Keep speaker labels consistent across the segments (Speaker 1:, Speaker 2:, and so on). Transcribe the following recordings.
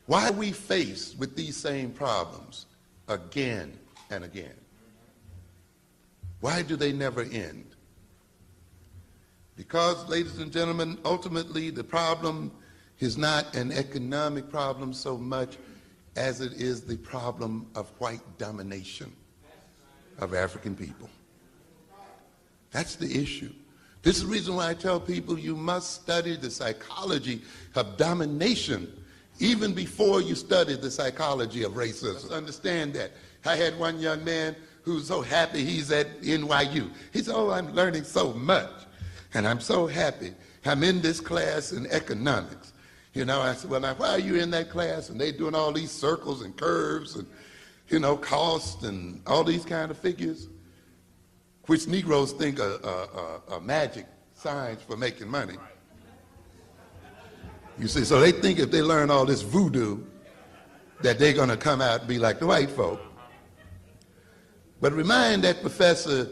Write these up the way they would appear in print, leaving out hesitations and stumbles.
Speaker 1: Why are we faced with these same problems again and again? Why do they never end? Because, ladies and gentlemen, ultimately the problem is not an economic problem so much as it is the problem of white domination of African people. That's the issue. This is the reason why I tell people you must study the psychology of domination even before you study the psychology of racism. Let's understand that. I had one young man who's so happy he's at NYU. He said, oh, I'm learning so much, and I'm so happy. I'm in this class in economics. You know, I said, well, now, why are you in that class? And they're doing all these circles and curves and, you know, cost and all these kind of figures, which Negroes think are magic signs for making money. You see, so they think if they learn all this voodoo, that they're going to come out and be like the white folk. But remind that professor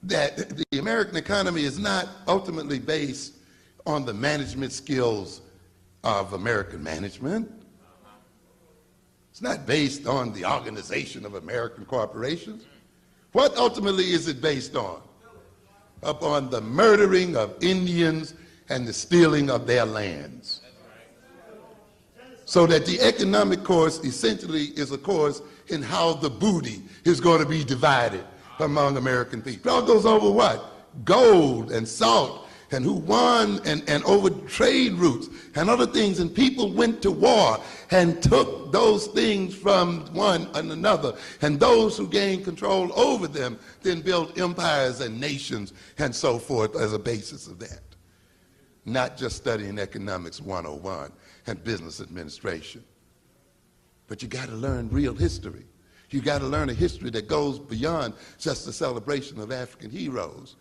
Speaker 1: that the American economy is not ultimately based on the management skills of American management. It's not based on the organization of American corporations. What ultimately is it based on? Upon the murdering of Indians and the stealing of their lands. So that the economic course essentially is a course in how the booty is going to be divided among American people. It all goes over what? Gold and salt, and who won, and over trade routes and other things. And people went to war and took those things from one and another. And those who gained control over them then built empires and nations and so forth as a basis of that. Not just studying economics 101 and business administration. But you got to learn real history. You got to learn a history that goes beyond just the celebration of African heroes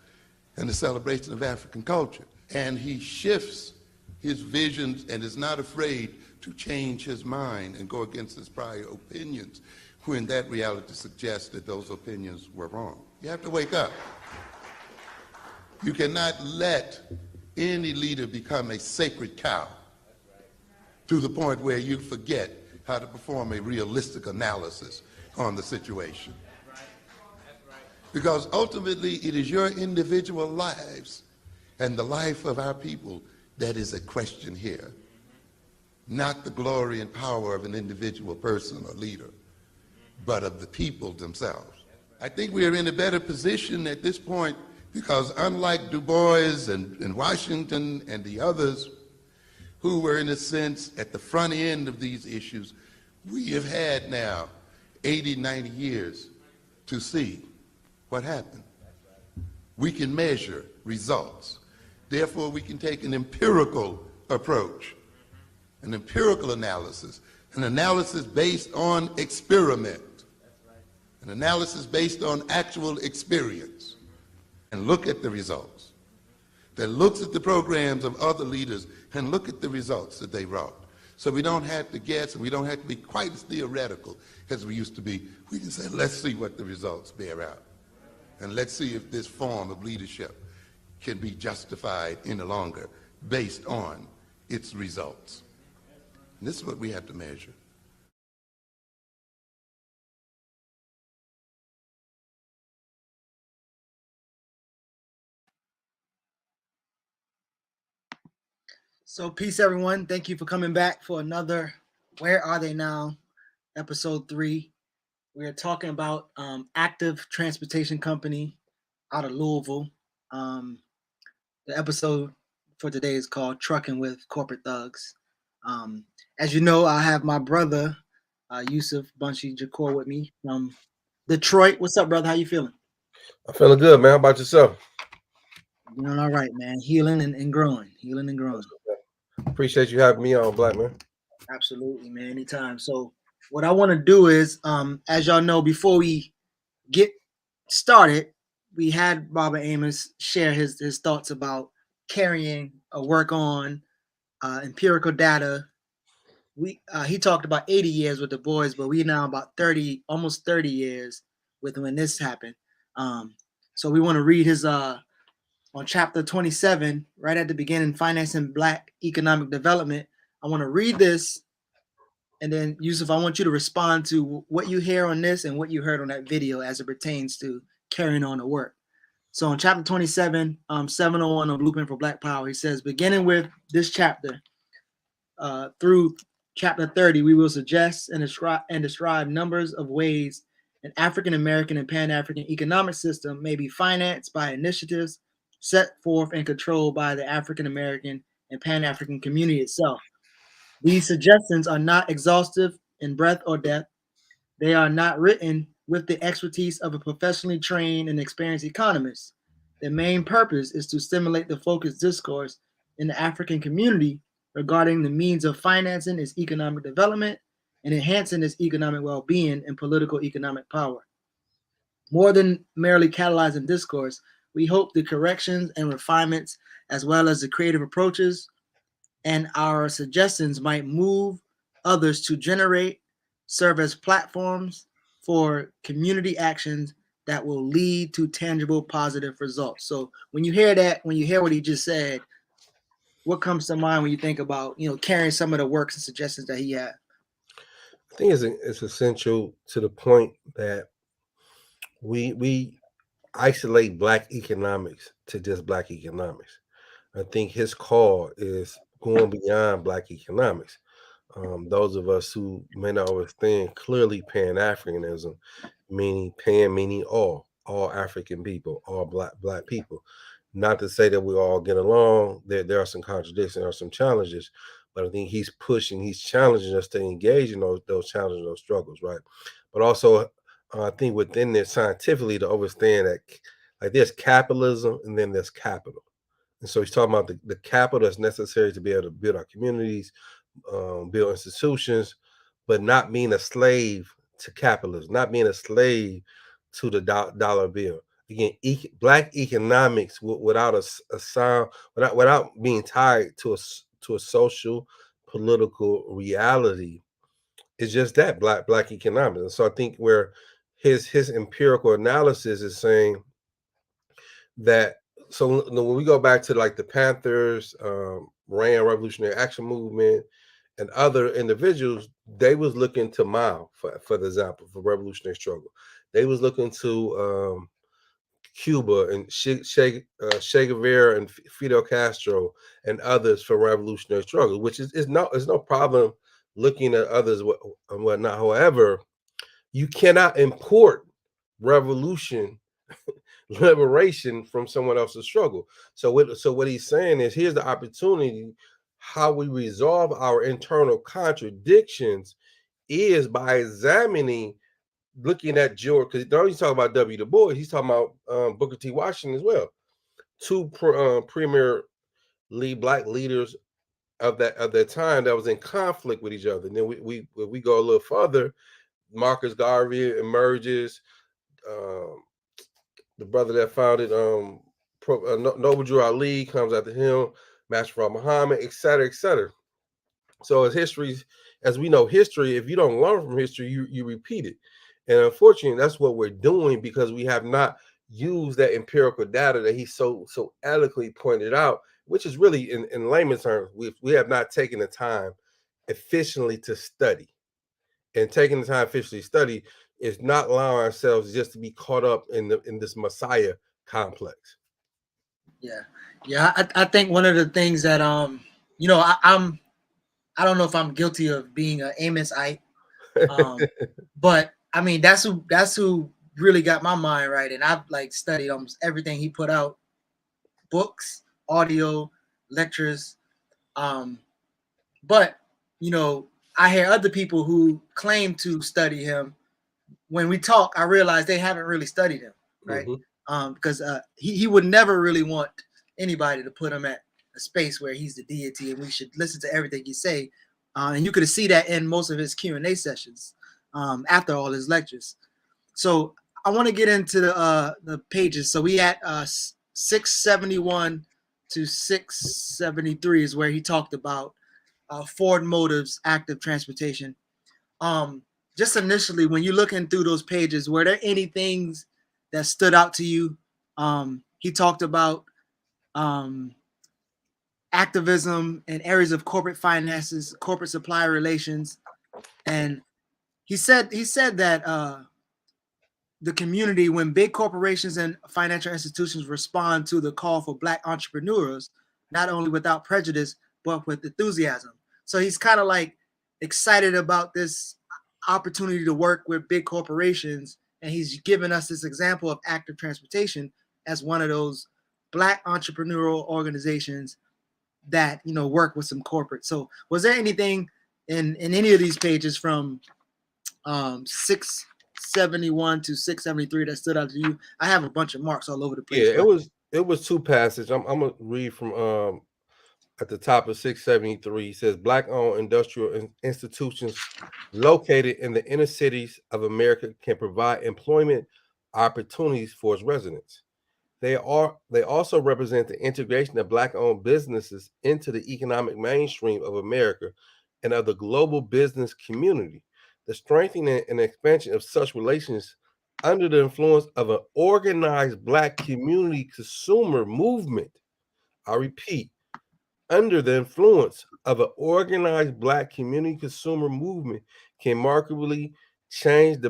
Speaker 1: and the celebration of African culture. And he shifts his visions and is not afraid to change his mind and go against his prior opinions when that reality suggests that those opinions were wrong. You have to wake up. You cannot let any leader become a sacred cow to the point where you forget how to perform a realistic analysis on the situation. Because ultimately it is your individual lives and the life of our people that is at question here, not the glory and power of an individual person or leader, but of the people themselves. I think we are in a better position at this point because unlike Du Bois and Washington and the others who were in a sense at the front end of these issues, we have had now 80, 90 years to see what happened. We can measure results. Therefore, we can take an empirical approach, an empirical analysis, an analysis based on experiment, an analysis based on actual experience, and look at the results. That looks at the programs of other leaders and look at the results that they wrought. So we don't have to guess, and we don't have to be quite as theoretical as we used to be. We can say, let's see what the results bear out. And let's see if this form of leadership can be justified any longer based on its results. And this is what we have to measure.
Speaker 2: So peace, everyone. Thank you for coming back for another Where Are They Now? Episode 3. We are talking about Active Transportation Company out of Louisville. The episode for today is called Trucking with Corporate Thugs. As you know, I have my brother, Yusef Bunchy Shakur, with me from Detroit. What's up, brother? How you feeling?
Speaker 3: I'm feeling good, man. How about yourself?
Speaker 2: Doing all right, man. Healing and growing. Healing and growing.
Speaker 3: Appreciate you having me on, Black man.
Speaker 2: Absolutely, man. Anytime. So what I want to do is, as y'all know, before we get started, we had Robert Amos share his thoughts about carrying a work on empirical data. He talked about 80 years with the boys, but we now about 30, almost 30 years with when this happened. So we want to read his on chapter 27, right at the beginning, Financing Black Economic Development. I want to read this And then Yusef, I want you to respond to what you hear on this and what you heard on that video as it pertains to carrying on the work. So in chapter 27, 701 of Blueprint for Black Power, he says, beginning with this chapter through chapter 30, we will suggest and describe numbers of ways an African American and Pan-African economic system may be financed by initiatives set forth and controlled by the African American and Pan-African community itself. These suggestions are not exhaustive in breadth or depth. They are not written with the expertise of a professionally trained and experienced economist. Their main purpose is to stimulate the focused discourse in the African community regarding the means of financing its economic development and enhancing its economic well-being and political economic power. More than merely catalyzing discourse, we hope the corrections and refinements, as well as the creative approaches and our suggestions, might move others to serve as platforms for community actions that will lead to tangible positive results. So when you hear that, when you hear what he just said, what comes to mind when you think about, carrying some of the works and suggestions that he had?
Speaker 3: I think it's essential to the point that we isolate Black economics to just Black economics. I think his call is going beyond Black economics. Those of us who may not understand clearly Pan-Africanism, meaning all African people, all black people. Not to say that we all get along. There are some contradictions, there are some challenges, but I think he's challenging us to engage in those challenges, those struggles, right? But also, I think within this scientifically to understand that like there's capitalism and then there's capital. And so he's talking about the capital that's necessary to be able to build our communities, build institutions, but not being a slave to capitalism, not being a slave to the dollar bill. Again, Black economics without a sound, without being tied to a social, political reality, is just that Black economics. And so I think where his empirical analysis is saying that, so when we go back to like the Panthers, Ran Revolutionary Action Movement, and other individuals, they was looking to Mao for the example for revolutionary struggle. They was looking to Cuba and Che Guevara and Fidel Castro and others for revolutionary struggle, which is no problem looking at others and whatnot. However, you cannot import revolution liberation from someone else's struggle. So what he's saying is, here's the opportunity. How we resolve our internal contradictions is by examining, looking at George, because he's talking about W. Du Bois, he's talking about Booker T. Washington as well. Two premier Black leaders of that time that was in conflict with each other. And then we go a little further. Marcus Garvey emerges. The brother that founded Noble Drew Ali comes after him, Master Muhammad, et cetera, et cetera. So as we know history, if you don't learn from history, you repeat it. And unfortunately, that's what we're doing because we have not used that empirical data that he so eloquently pointed out, which is really in layman's terms, we have not taken the time efficiently to study. And taking the time efficiently to study is not allowing ourselves just to be caught up in this Messiah complex.
Speaker 2: Yeah. I think one of the things that I don't know if I'm guilty of being an Amosite, but I mean that's who really got my mind right, and I've like studied almost everything he put out, books, audio, lectures, but I hear other people who claim to study him. When we talk, I realize they haven't really studied him, right? Mm-hmm. Because he would never really want anybody to put him at a space where he's the deity and we should listen to everything he say. And you could see that in most of his Q&A sessions after all his lectures. So I want to get into the pages. So we at 671 to 673 is where he talked about Ford Motor's active transportation. Just initially, when you're looking through those pages, were there any things that stood out to you? He talked about activism in areas of corporate finances, corporate supplier relations, And he said that the community, when big corporations and financial institutions respond to the call for Black entrepreneurs, not only without prejudice but with enthusiasm. So he's kind of like excited about this opportunity to work with big corporations, and he's given us this example of Active Transportation as one of those Black entrepreneurial organizations that work with some corporate. So was there anything in any of these pages from 671 to 673 that stood out to you? I have a bunch of marks all over the place.
Speaker 3: Yeah, it was two passages. I'm gonna read from at the top of 673. He says Black-owned industrial institutions located in the inner cities of America can provide employment opportunities for its residents. They also represent the integration of Black-owned businesses into the economic mainstream of America and of the global business community. The strengthening and expansion of such relations under the influence of an organized Black community consumer movement. I repeat, under the influence of an organized Black community consumer movement can markedly change change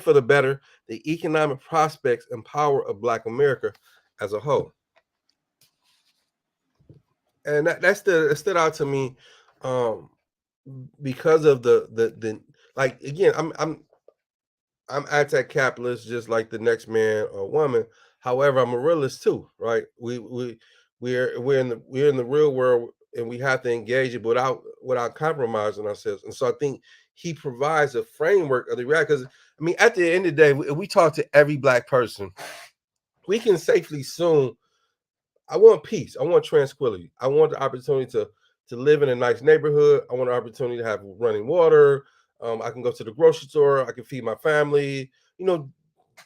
Speaker 3: for the better the economic prospects and power of Black America as a whole. And that stood out to me because of the like, again, I'm anti-capitalist just like the next man or woman. However, I'm a realist too, right? We're in the real world, and we have to engage it without compromising ourselves. And so I think he provides a framework of the reality. Because I mean, at the end of the day, we talk to every Black person, we can safely assume I want peace. I want tranquility. I want the opportunity to live in a nice neighborhood. I want the opportunity to have running water. I can go to the grocery store. I can feed my family.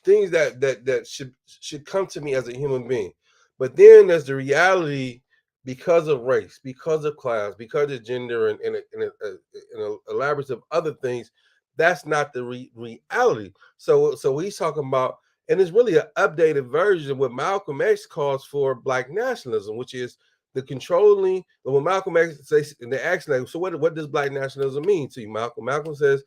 Speaker 3: Things that should come to me as a human being. But then there's the reality, because of race, because of class, because of gender, and a elaborate of other things. That's not the reality. So he's talking about, and it's really an updated version of what Malcolm X calls for Black nationalism, which is the controlling. When Malcolm X says in the action, so what does Black nationalism mean to you, Malcolm? Malcolm says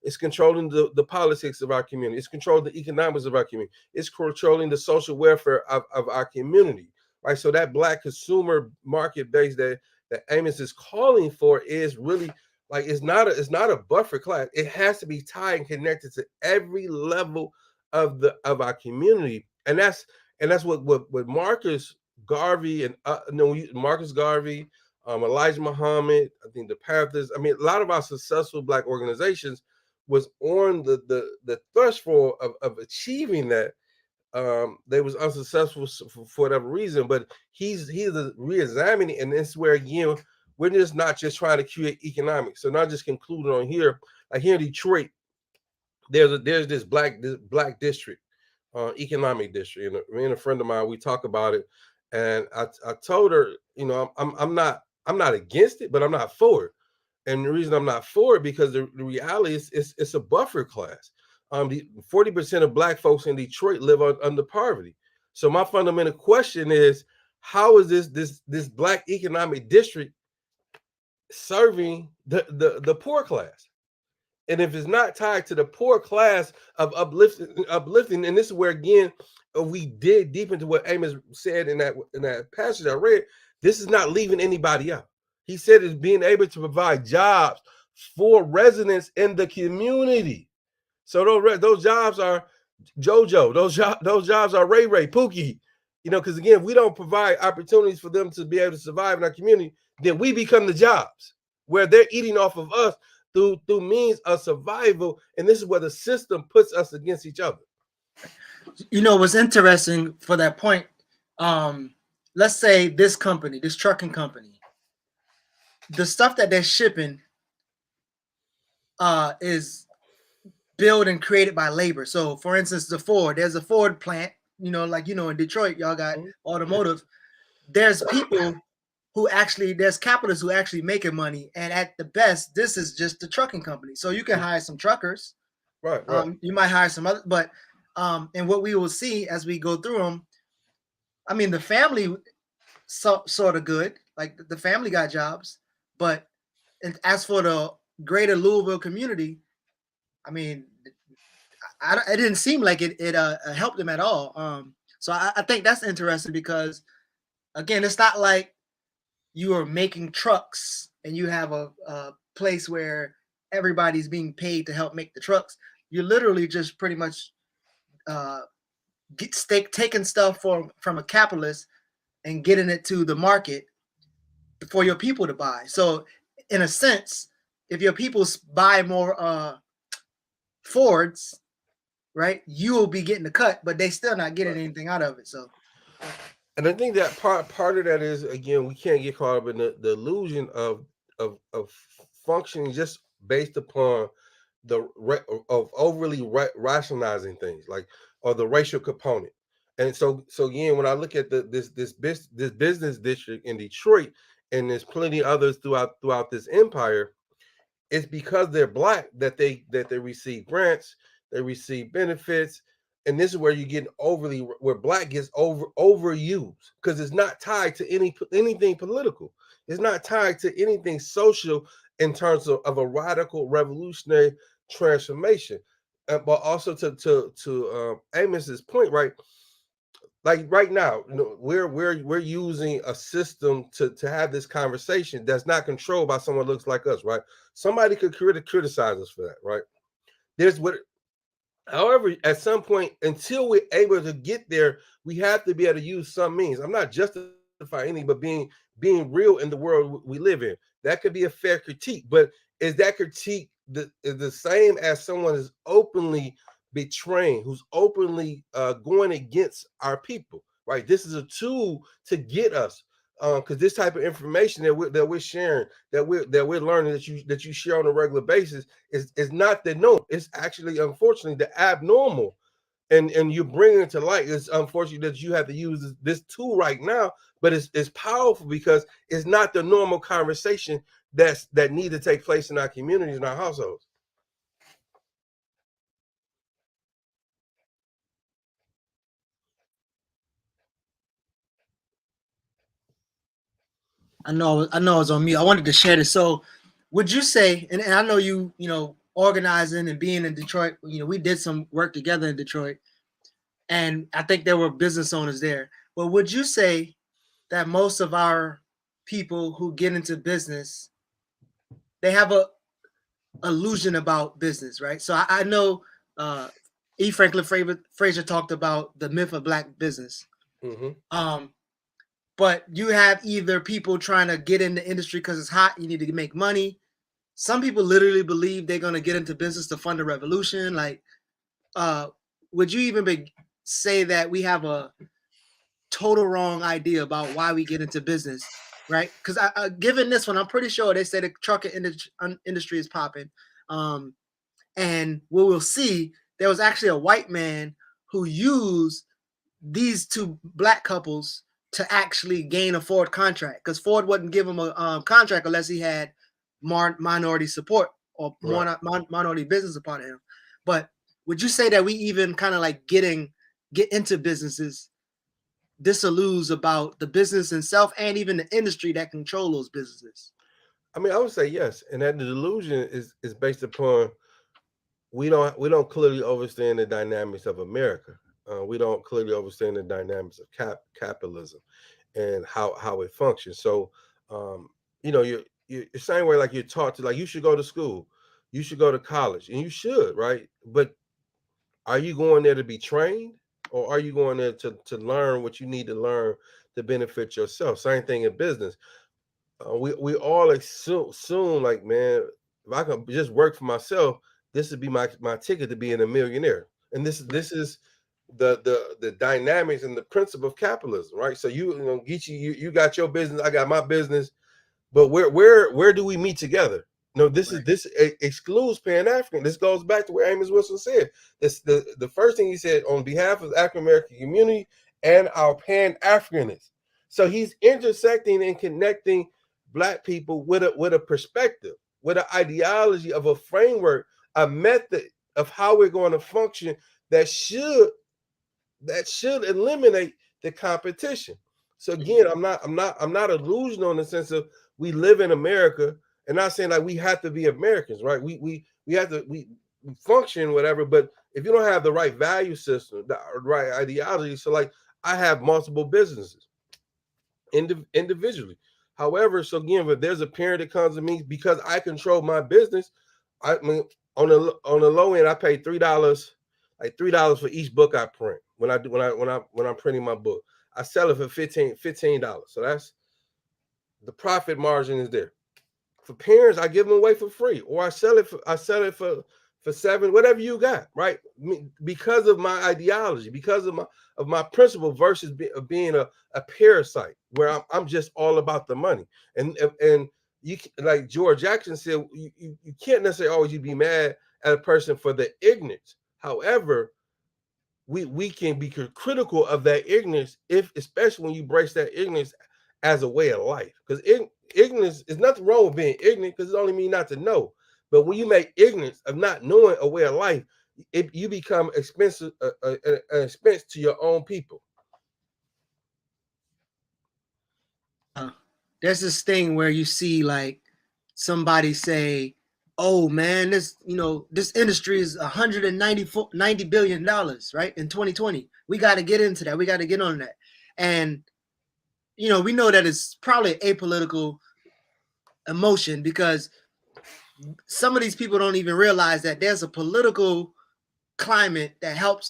Speaker 3: it's controlling the politics of our community. It's controlling the economics of our community. It's controlling the social welfare of our community, right? So that Black consumer market base that Amos is calling for is really like, it's not a buffer class. It has to be tied and connected to every level of our community, and that's what Marcus Garvey and Marcus Garvey, Elijah Muhammad, I think the Panthers. I mean, a lot of our successful Black organizations was on the threshold of achieving that. They was unsuccessful for whatever reason, but he's re-examining, and this is where, again, we're just not just trying to create economics. So not just concluding on here, like here in Detroit, there's this black district, economic district. And me and a friend of mine, we talk about it, and I told her, I'm not against it, but I'm not for it. And the reason I'm not for it, because the reality is it's a buffer class. 40% of Black folks in Detroit live under poverty. So my fundamental question is, how is this Black economic district serving the poor class? And if it's not tied to the poor class of uplifting, and this is where, again, we dig deep into what Amos said in that passage I read. This is not leaving anybody out. He said it's being able to provide jobs for residents in the community. So those jobs are JoJo. Those jobs are Ray Ray, Pookie. Because again, we don't provide opportunities for them to be able to survive in our community, then we become the jobs where they're eating off of us through means of survival. And this is where the system puts us against each other.
Speaker 2: What's interesting for that point, let's say this trucking company, the stuff that they're shipping is built and created by labor. So for instance, there's a Ford plant, in Detroit, y'all got automotive. There's people there's capitalists who actually making money. And at the best, this is just the trucking company. So you can hire some truckers.
Speaker 3: Right.
Speaker 2: You might hire some other, but and what we will see as we go through them, I mean, the family sort of good, like the family got jobs, but And as for the greater Louisville community, I mean, it didn't seem like it helped them at all. So I think that's interesting because, again, it's not like you are making trucks and you have a place where everybody's being paid to help make the trucks. You're literally just pretty much taking stuff from a capitalist and getting it to the market for your people to buy. So in a sense, if your people buy more Fords, right, you will be getting the cut, but they still not getting anything out of it. So,
Speaker 3: and I think that part of that is, again, we can't get caught up in the illusion of functioning just based upon of overly rationalizing things, like, or the racial component. And so again, when I look at this business district in Detroit, and there's plenty others throughout this empire, it's because they're black that they receive grants, they receive benefits, and this is where you get where black gets overused, because it's not tied to anything political. It's not tied to anything social in terms of a radical revolutionary transformation. But also to Amos's point, right? Like right now, we're using a system to have this conversation that's not controlled by someone who looks like us, right? Somebody could criticize us for that, right? However, at some point, until we're able to get there, we have to be able to use some means. I'm not justifying anything, but being real in the world we live in. That could be a fair critique, but is that critique the same as someone is openly betraying, who's openly going against our people, right? This is a tool to get us, because this type of information that we're sharing, that we're learning, that you share on a regular basis, is not the norm. It's actually, unfortunately, the abnormal. And you bring it to light. It's unfortunate that you have to use this tool right now, but it's powerful because it's not the normal conversation that need to take place in our communities and our households.
Speaker 2: I know it's on me. I wanted to share this. So, would you say, and I know you know, organizing and being in Detroit, you know, we did some work together in Detroit, and I think there were business owners there. But would you say that most of our people who get into business, they have a illusion about business, right? So I know E. Franklin Fraser talked about the myth of black business.
Speaker 3: Mm-hmm.
Speaker 2: But you have either people trying to get in the industry because it's hot, you need to make money. Some people literally believe they're going to get into business to fund a revolution. Like, would you even say that we have a total wrong idea about why we get into business, right? Because given this one, I'm pretty sure they say the trucking industry is popping. And what we'll see, there was actually a white man who used these two black couples to actually gain a Ford contract, because Ford wouldn't give him a contract unless he had minority support or
Speaker 3: Right.
Speaker 2: minority business a part of him. But would you say that we even kind of like get into businesses disillusions about the business itself and even the industry that control those businesses?
Speaker 3: I mean, I would say yes, and that the delusion is based upon we don't clearly understand the dynamics of America. We don't clearly understand the dynamics of capitalism and how it functions. So, you know, you're the same way, like you're taught to, like, you should go to school, you should go to college, and you should, right? But are you going there to be trained, or are you going there to learn what you need to learn to benefit yourself? Same thing in business. We all assume, like, man, if I can just work for myself, this would be my ticket to being a millionaire. And this is the dynamics and the principle of capitalism, right? So you know, Geechee, you got your business, I got my business, but where do we meet together? No, this excludes Pan African. This goes back to what Amos Wilson said. This the first thing he said, on behalf of the African American community and our Pan Africanists. So he's intersecting and connecting black people with a perspective, with an ideology of a framework, a method of how we're going to function that should eliminate the competition. So again, I'm not illusional in the sense of we live in America, And not saying like we have to be Americans, right? We have to we function whatever, but if you don't have the right value system, the right ideology, so like I have multiple businesses individually. However, so again, if there's a parent that comes to me because I control my business, I mean on the low end, I pay $3, like $3 for each book I print when I'm printing my book. I sell it for $15. So that's the profit margin is there. For parents, I give them away for free, or I sell it for $7, whatever you got, right? Because of my ideology, because of my principle versus being a parasite where I'm just all about the money. And you, like George Jackson said, you can't necessarily always be mad at a person for the ignorance. However, we can be critical of that ignorance especially when you brace that ignorance as a way of life, because ignorance is nothing wrong with being ignorant because it only means not to know. But when you make ignorance of not knowing a way of life, you become expensive, an expense to your own people.
Speaker 2: There's this thing where you see like somebody say, "Oh man, this industry is $190 billion, right? In 2020, we got to get into that. We got to get on that." And we know that it's probably apolitical emotion because some of these people don't even realize that there's a political climate that help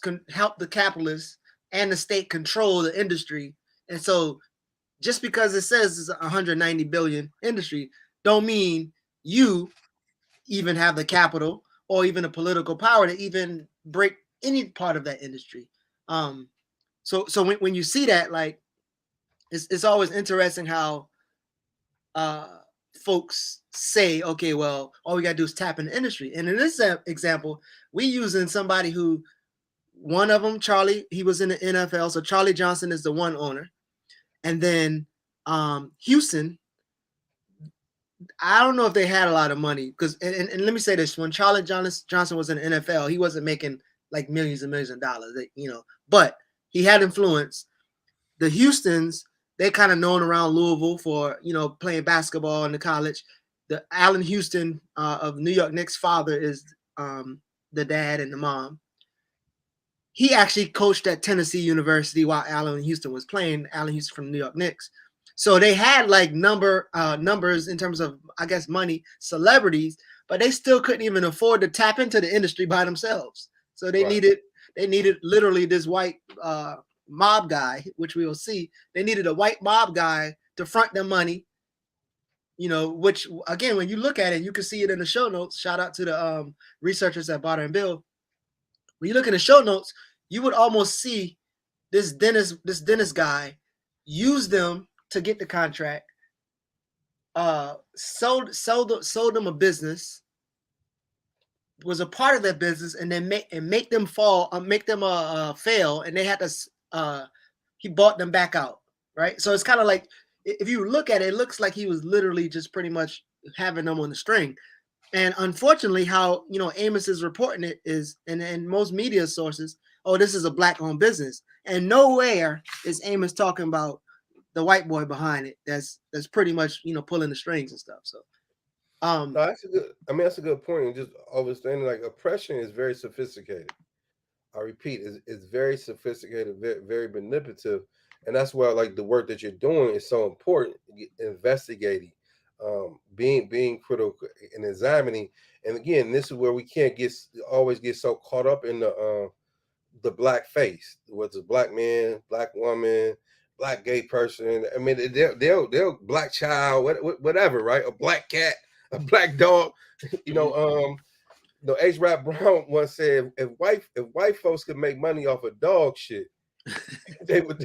Speaker 2: the capitalists and the state control the industry. And so just because it says it's a 190 billion industry don't mean you even have the capital or even the political power to even break any part of that industry. So when you see that, like, it's always interesting how folks say, okay, well, all we gotta do is tap in the industry. And in this example, we using somebody who, one of them, Charlie, he was in the NFL. So Charlie Johnson is the one owner. And then Houston, I don't know if they had a lot of money because, and let me say this, when Charlie Johnson was in the NFL, he wasn't making like millions and millions of dollars, but he had influence. The Houstons, they kind of known around Louisville for, playing basketball in the college. The Allen Houston of New York Knicks' father is the dad and the mom. He actually coached at Tennessee University while Allen Houston was playing. Allen Houston from New York Knicks. So they had like numbers in terms of, I guess, money, celebrities, but they still couldn't even afford to tap into the industry by themselves. So they needed literally this white mob guy, which we will see. They needed a white mob guy to front their money, which again, when you look at it, you can see it in the show notes. Shout out to the researchers at Barter and Bill. When you look in the show notes, you would almost see this dentist guy use them to get the contract, sold them a business, was a part of that business, and then make them fail, and they had to. He bought them back out, right? So it's kind of like, if you look at it, it looks like he was literally just pretty much having them on the string. And unfortunately, how Amos is reporting it is, and most media sources, oh, this is a black-owned business, and nowhere is Amos talking about the white boy behind it. That's pretty much pulling the strings and stuff. So,
Speaker 3: no, that's a good. I mean, that's a good point. And just understanding, like, oppression is very sophisticated. I repeat, it's very sophisticated, very, very manipulative, and that's why, like, the work that you're doing is so important. Investigating, being critical and examining. And again, this is where we can't always get so caught up in the black face, whether it's black man, black woman, black gay person. I mean, they'll black child, whatever, right? A black cat, a black dog. H-Rap Brown once said, if white folks could make money off of dog shit, they would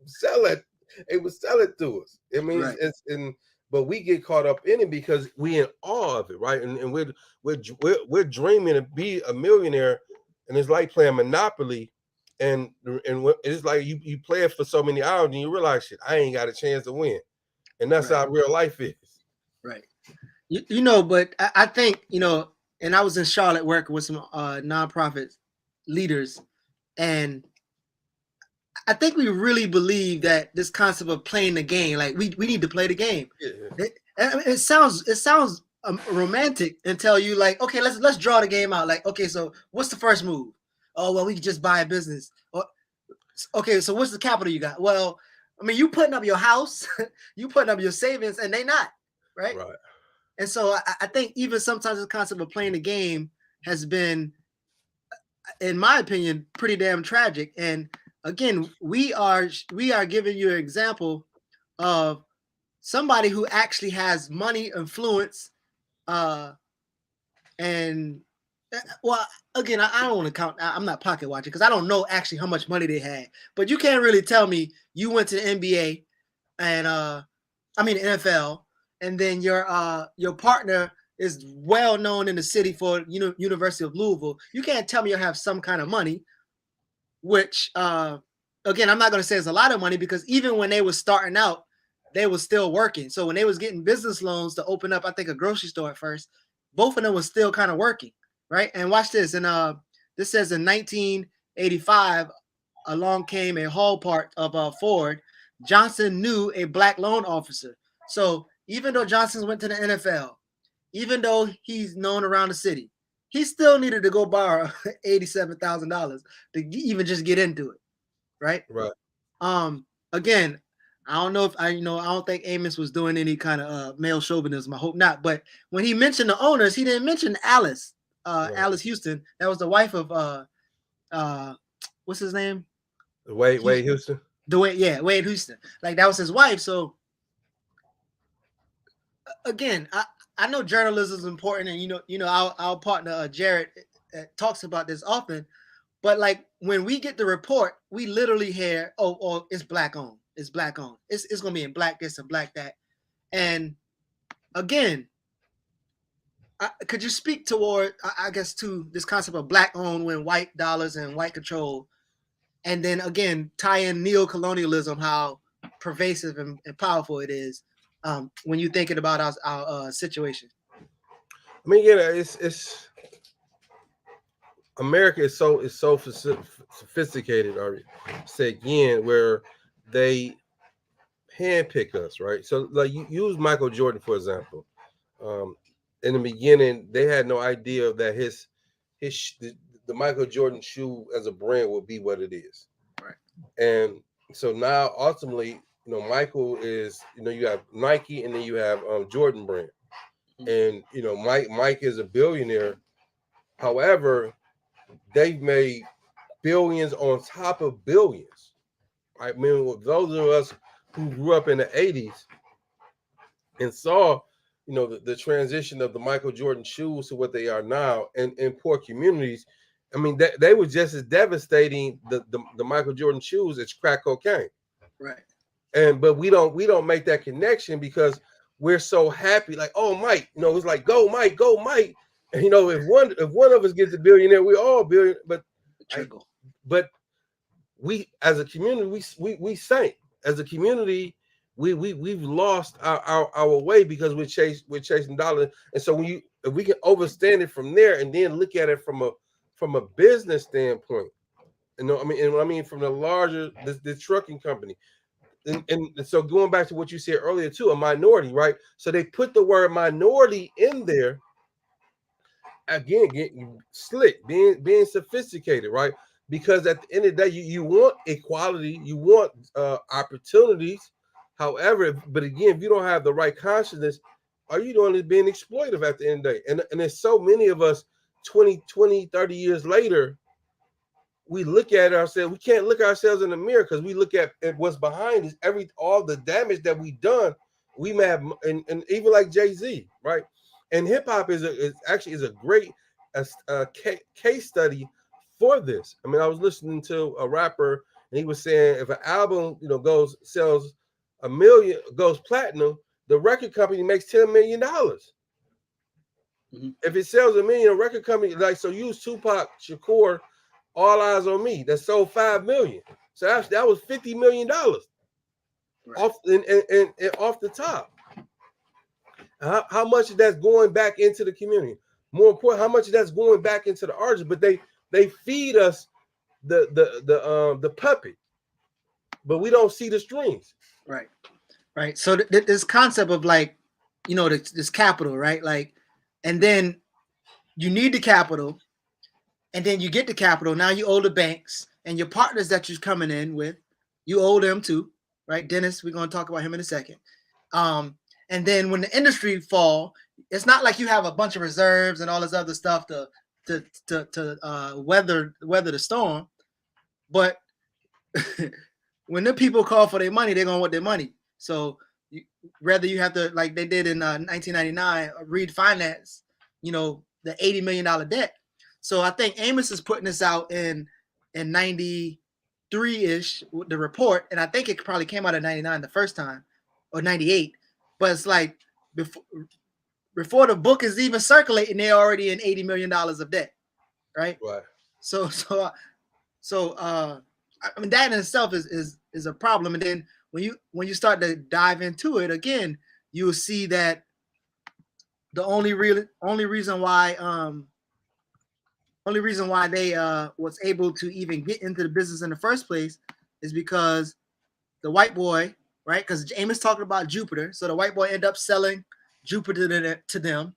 Speaker 3: sell it. They would sell it to us. I mean, right. But we get caught up in it because we in awe of it, right? And we're dreaming to be a millionaire, and it's like playing Monopoly, and it's like you play it for so many hours and you realize, shit, I ain't got a chance to win, and that's how real life is.
Speaker 2: Right. But I think and I was in Charlotte working with some nonprofit leaders, and I think we really believe that this concept of playing the game, like we need to play the game.
Speaker 3: Yeah.
Speaker 2: It sounds romantic until you like, okay, let's draw the game out. Like, okay, so what's the first move? Oh well, we can just buy a business. Okay, so what's the capital you got? Well, I mean, you putting up your house, you putting up your savings, and they not right.
Speaker 3: Right.
Speaker 2: And so I think even sometimes the concept of playing the game has been, in my opinion, pretty damn tragic. And again, we are giving you an example of somebody who actually has money, influence, and well, again, I don't want to count. I'm not pocket watching because I don't know actually how much money they had. But you can't really tell me you went to the NBA and I mean the NFL, and then your partner is well known in the city for University of Louisville. You can't tell me you have some kind of money, which again, I'm not going to say it's a lot of money because even when they were starting out, they were still working. So when they was getting business loans to open up, I think a grocery store at first, both of them was still kind of working, right? And watch this. And this says in 1985, along came a hall part of Ford. Johnson knew a black loan officer. So even though Johnson went to the NFL, even though he's known around the city, he still needed to go borrow $87,000 to even just get into it, right?
Speaker 3: Right.
Speaker 2: Again, I don't know if I don't think Amos was doing any kind of male chauvinism. I hope not. But when he mentioned the owners, he didn't mention Alice,
Speaker 3: Right.
Speaker 2: Alice Houston. That was the wife of what's his name?
Speaker 3: Wade Houston.
Speaker 2: Wade Houston. Like that was his wife. So again, I know journalism is important, and our partner Jared talks about this often. But like when we get the report, we literally hear, oh, it's black owned. It's black owned. It's gonna be in black this and black that. And again, could you speak toward, I guess, to this concept of black owned when white dollars and white control, and then again tie in neo-colonialism, how pervasive and powerful it is when you're thinking about our situation.
Speaker 3: I mean, it's America is so sophisticated, or say again, where they handpick us, right? So, like, you use Michael Jordan for example. In the beginning, they had no idea that the Michael Jordan shoe as a brand would be what it is,
Speaker 2: right?
Speaker 3: And so now, ultimately, Michael is, you have Nike, and then you have Jordan brand, and Mike is a billionaire. However, they've made billions on top of billions. I mean, those of us who grew up in the 80s and saw, the transition of the Michael Jordan shoes to what they are now in poor communities, I mean, they were just as devastating, the Michael Jordan shoes, as crack cocaine.
Speaker 2: Right.
Speaker 3: But we don't make that connection because we're so happy, like, oh, Mike, it's like, go Mike. And, if one of us gets a billionaire, we're all billion. But we, as a community, we sank. As a community, we've lost our way because we're chasing dollars. And so if we can understand it from there and then look at it from a business standpoint, from the larger the trucking company. And so going back to what you said earlier too, a minority, right? So they put the word minority in there. Again, getting slick, being sophisticated, right? Because at the end of the day, you want equality, you want opportunities. However, but again, if you don't have the right consciousness, all you're doing is being exploitive at the end of the day. And there's so many of us 20, 30 years later, we look at ourselves, we can't look ourselves in the mirror because we look at what's behind us, all the damage that we've done. We may have, and even like Jay-Z, right? And hip hop is a great case study for this. I mean, I was listening to a rapper, and he was saying if an album, sells 1 million, goes platinum, the record company makes $10 million. Mm-hmm. If it sells 1 million, a record company, like, so use Tupac Shakur, All Eyes on Me, that sold 5 million. So that was $50 million off and off the top. How much of that's going back into the community? More important, how much of that's going back into the artists? But they feed us the puppet. but we don't see the strings.
Speaker 2: Right. Right. So this concept of like, you know, this capital, right? Like, and then you need the capital, and then you get the capital. Now you owe the banks and your partners that you're coming in with, you owe them too, right? Dennis, we're going to talk about him in a second. And then when the industry fall, it's not like you have a bunch of reserves and all this other stuff to weather the storm. But when the people call for their money, they're gonna want their money. So whether you have to, like they did in 1999, refinance, you know, the $80 million debt. So I think Amos is putting this out in 93-ish, the report, and I think it probably came out in 99 the first time, or 98. But it's like before the book is even circulating, they're already in $80 million of debt, right?
Speaker 3: Right.
Speaker 2: So I mean, that in itself is a problem. And then when you start to dive into it again, you will see that the only reason why they was able to even get into the business in the first place is because the white boy, right? Because Amos talking about Jupiter, so the white boy ended up selling Jupiter to them,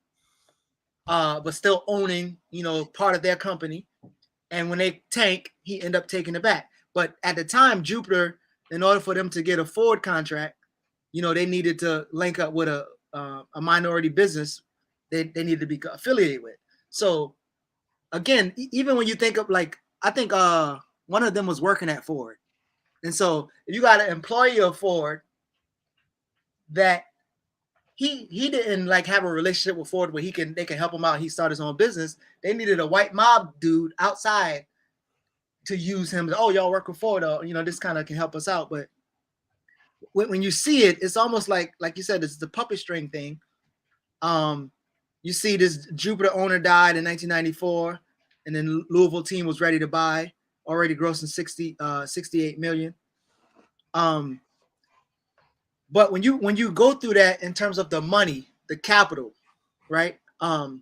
Speaker 2: but still owning, you know, part of their company. And when they tank, he ended up taking it back. But at the time, Jupiter, in order for them to get a Ford contract, you know, they needed to link up with a minority business they needed to be affiliated with. So again, even when you think of, like, I think one of them was working at Ford. And so if you got an employee of Ford that he didn't like have a relationship with Ford where they can help him out, he started his own business, they needed a white mob dude outside to use him. Oh, y'all work with Ford, or, you know, this kind of can help us out. But when you see it, it's almost like you said, it's the puppet string thing. You see this Jupiter owner died in 1994, and then Louisville team was ready to buy, already grossing 68 million. But when you go through that in terms of the money, the capital, right? How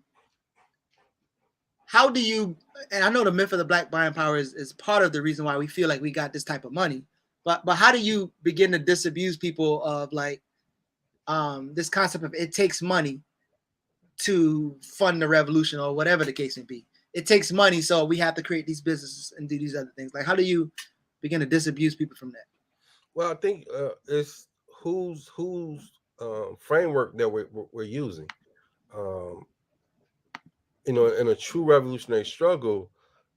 Speaker 2: do you, and I know the myth of the black buying power is part of the reason why we feel like we got this type of money, but how do you begin to disabuse people of like this concept of it takes money to fund the revolution, or whatever the case may be? It takes money, so we have to create these businesses and do these other things. Like, how do you begin to disabuse people from that?
Speaker 3: Well, I think it's whose framework that we're using. You know, in a true revolutionary struggle,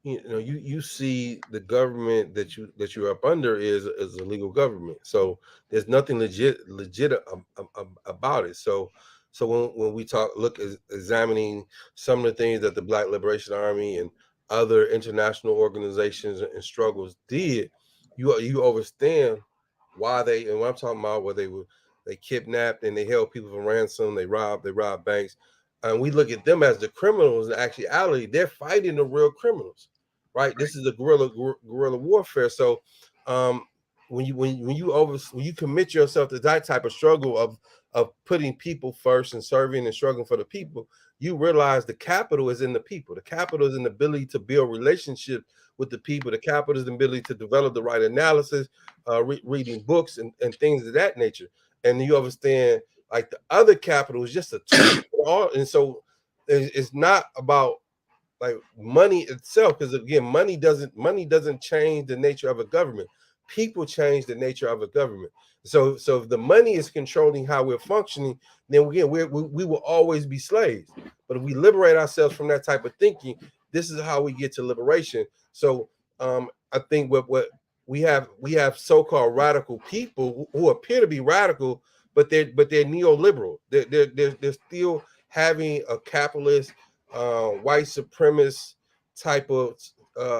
Speaker 3: you see the government that you're up under is a legal government. So there's nothing legit about it. So when we look at examining some of the things that the Black Liberation Army and other international organizations and struggles did, you understand why they, and what I'm talking about, where they kidnapped and they held people for ransom, they robbed banks. And we look at them as the criminals. In actuality, they're fighting the real criminals, right? This is a guerrilla warfare. So, when you commit yourself to that type of struggle of putting people first and serving and struggling for the people, you realize the capital is in the people. The capital is in the ability to build relationships with the people. The capital is the ability to develop the right analysis, reading books and things of that nature. And you understand, like, the other capital is just a tool. And so it's not about like money itself, because again, money doesn't change the nature of a government. People change the nature of a government. So if the money is controlling how we're functioning, then again, we will always be slaves. But if we liberate ourselves from that type of thinking, this is how we get to liberation. So I think what we have so-called radical people who appear to be radical, but they're neoliberal. They're still having a capitalist, white supremacist type of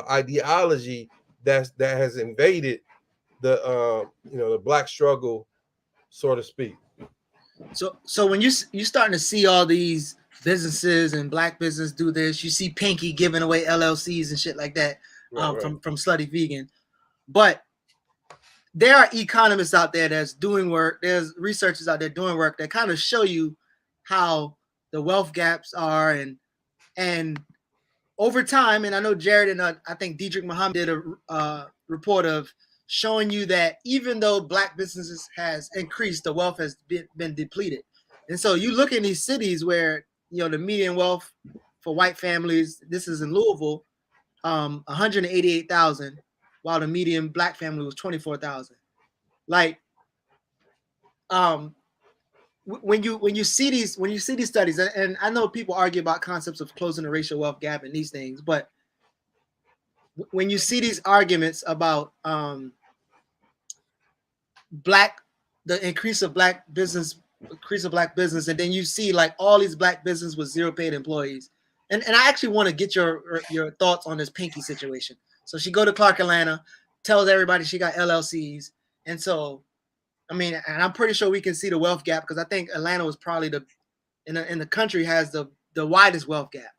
Speaker 3: ideology that has invaded the the black struggle, so to speak.
Speaker 2: So when you starting to see all these businesses and black business do this, you see Pinky giving away LLCs and shit like that, right. From Slutty Vegan, but there are economists out there that's doing work. There's researchers out there doing work that kind of show you how the wealth gaps are, and over time. And I know Jared and I think Diedrich Muhammad did a report of showing you that even though black businesses has increased, the wealth has been depleted. And so you look in these cities where, you know, the median wealth for white families, this is in Louisville, 188,000, while the median black family was 24,000. Like, when you see these studies, and I know people argue about concepts of closing the racial wealth gap and these things, but when you see these arguments about the increase of black business, and then you see like all these black business with zero paid employees, and I actually want to get your thoughts on this Pinky situation. So she go to Clark Atlanta, tells everybody she got LLCs, and so I mean, and I'm pretty sure we can see the wealth gap because I think Atlanta was probably in the country has the widest wealth gap.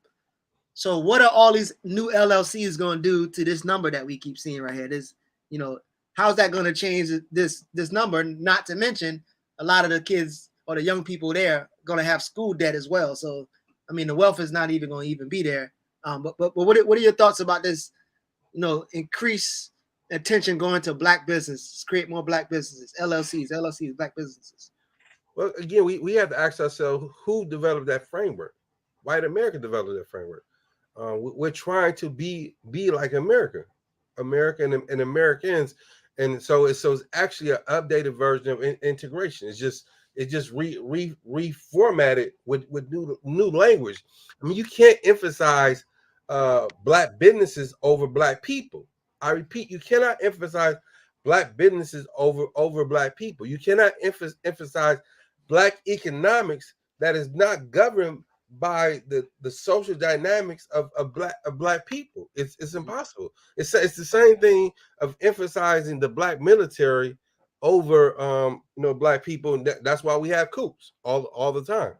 Speaker 2: So what are all these new LLCs going to do to this number that we keep seeing right here? This, you know, how's that going to change this number? Not to mention a lot of the kids or the young people there going to have school debt as well. So, I mean, the wealth is not even going to even be there. But what are your thoughts about this, you know, increase attention going to black businesses, create more black businesses, LLCs, black businesses?
Speaker 3: Well, again, we have to ask ourselves who developed that framework. White America developed that framework. We're trying to be like America and Americans, and so it's actually an updated version of integration. It's just reformatted with new language. I mean, you can't emphasize black businesses over black people. I repeat, you cannot emphasize black businesses over black people. You cannot emphasize black economics that is not governed by the social dynamics of black people. It's impossible. It's the same thing of emphasizing the black military over black people, and that's why we have coups all the time.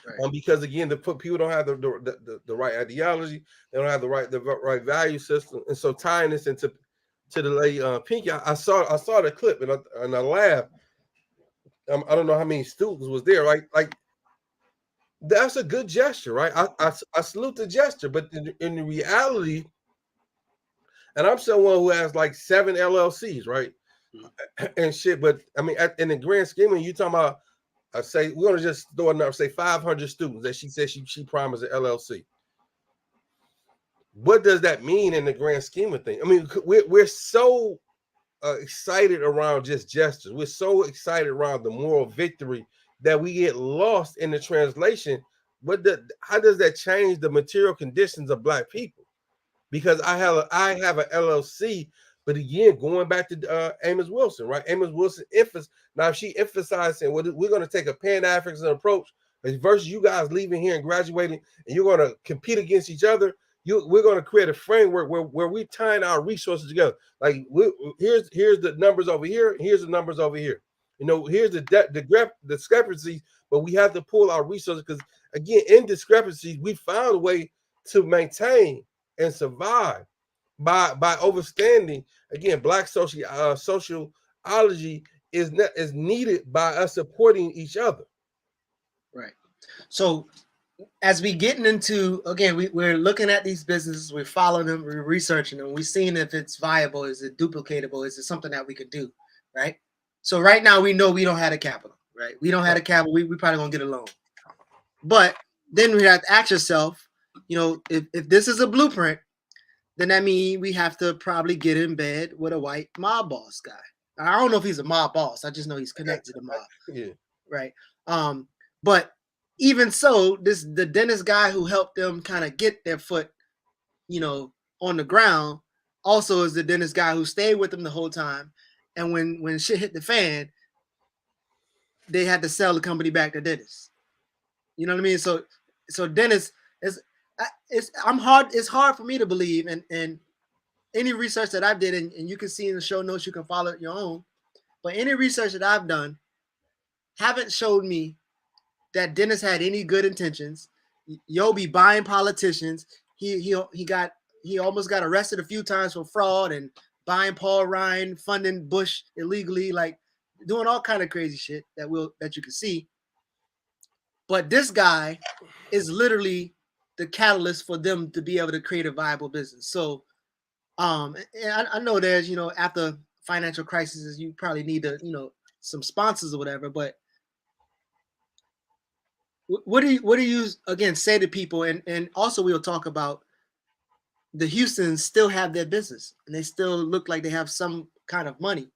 Speaker 3: Right. Because again, people don't have the right ideology, they don't have the right value system, and so tying this into the lady Pinky, I saw the clip and I laughed. I don't know how many students was there, right? Like, that's a good gesture, right? I salute the gesture, but in the reality, and I'm someone who has like 7 LLCs, right? And shit, but I mean, in the grand scheme, when you talking about, I say we're gonna just throw a number, say 500 students that she said she promised an LLC. What does that mean in the grand scheme of things? I mean, we're so excited around just gestures. We're so excited around the moral victory that we get lost in the translation. How does that change the material conditions of black people? Because I have an LLC, but again, going back to Amos Wilson, right? Amos Wilson now if she emphasized saying, well, we're going to take a Pan-African approach versus you guys leaving here and graduating, and you're going to compete against each other. We're going to create a framework where we're tying our resources together. Like, here's the numbers over here, here's the numbers over here. You know, here's the discrepancies, but we have to pull our resources because, again, in discrepancies, we found a way to maintain and survive by overstanding. Again, black sociology is needed by us supporting each other.
Speaker 2: Right. So as we getting into, again, we're looking at these businesses, we're following them, we're researching them, we're seeing if it's viable, is it duplicatable, is it something that we could do, right? So right now we know we don't have the capital, right? We don't have the capital, we probably gonna get a loan. But then we have to ask yourself, you know, if this is a blueprint, then that means we have to probably get in bed with a white mob boss guy. I don't know if he's a mob boss, I just know he's connected to the mob.
Speaker 3: Yeah.
Speaker 2: Right. But even so, the dentist guy who helped them kind of get their foot, you know, on the ground, also is the dentist guy who stayed with them the whole time. And when shit hit the fan, they had to sell the company back to dentists. You know what I mean? So dentists it's hard for me to believe, and any research that I did, and you can see in the show notes, you can follow it your own. But any research that I've done haven't showed me that Dennis had any good intentions. Yo be buying politicians. He almost got arrested a few times for fraud and buying Paul Ryan, funding Bush illegally, like doing all kind of crazy shit that you can see. But this guy is literally the catalyst for them to be able to create a viable business. So And I know there's, after financial crises, you probably need to, some sponsors or whatever. But what do you again say to people? And also we'll talk about the Houstons still have their business and they still look like they have some kind of money.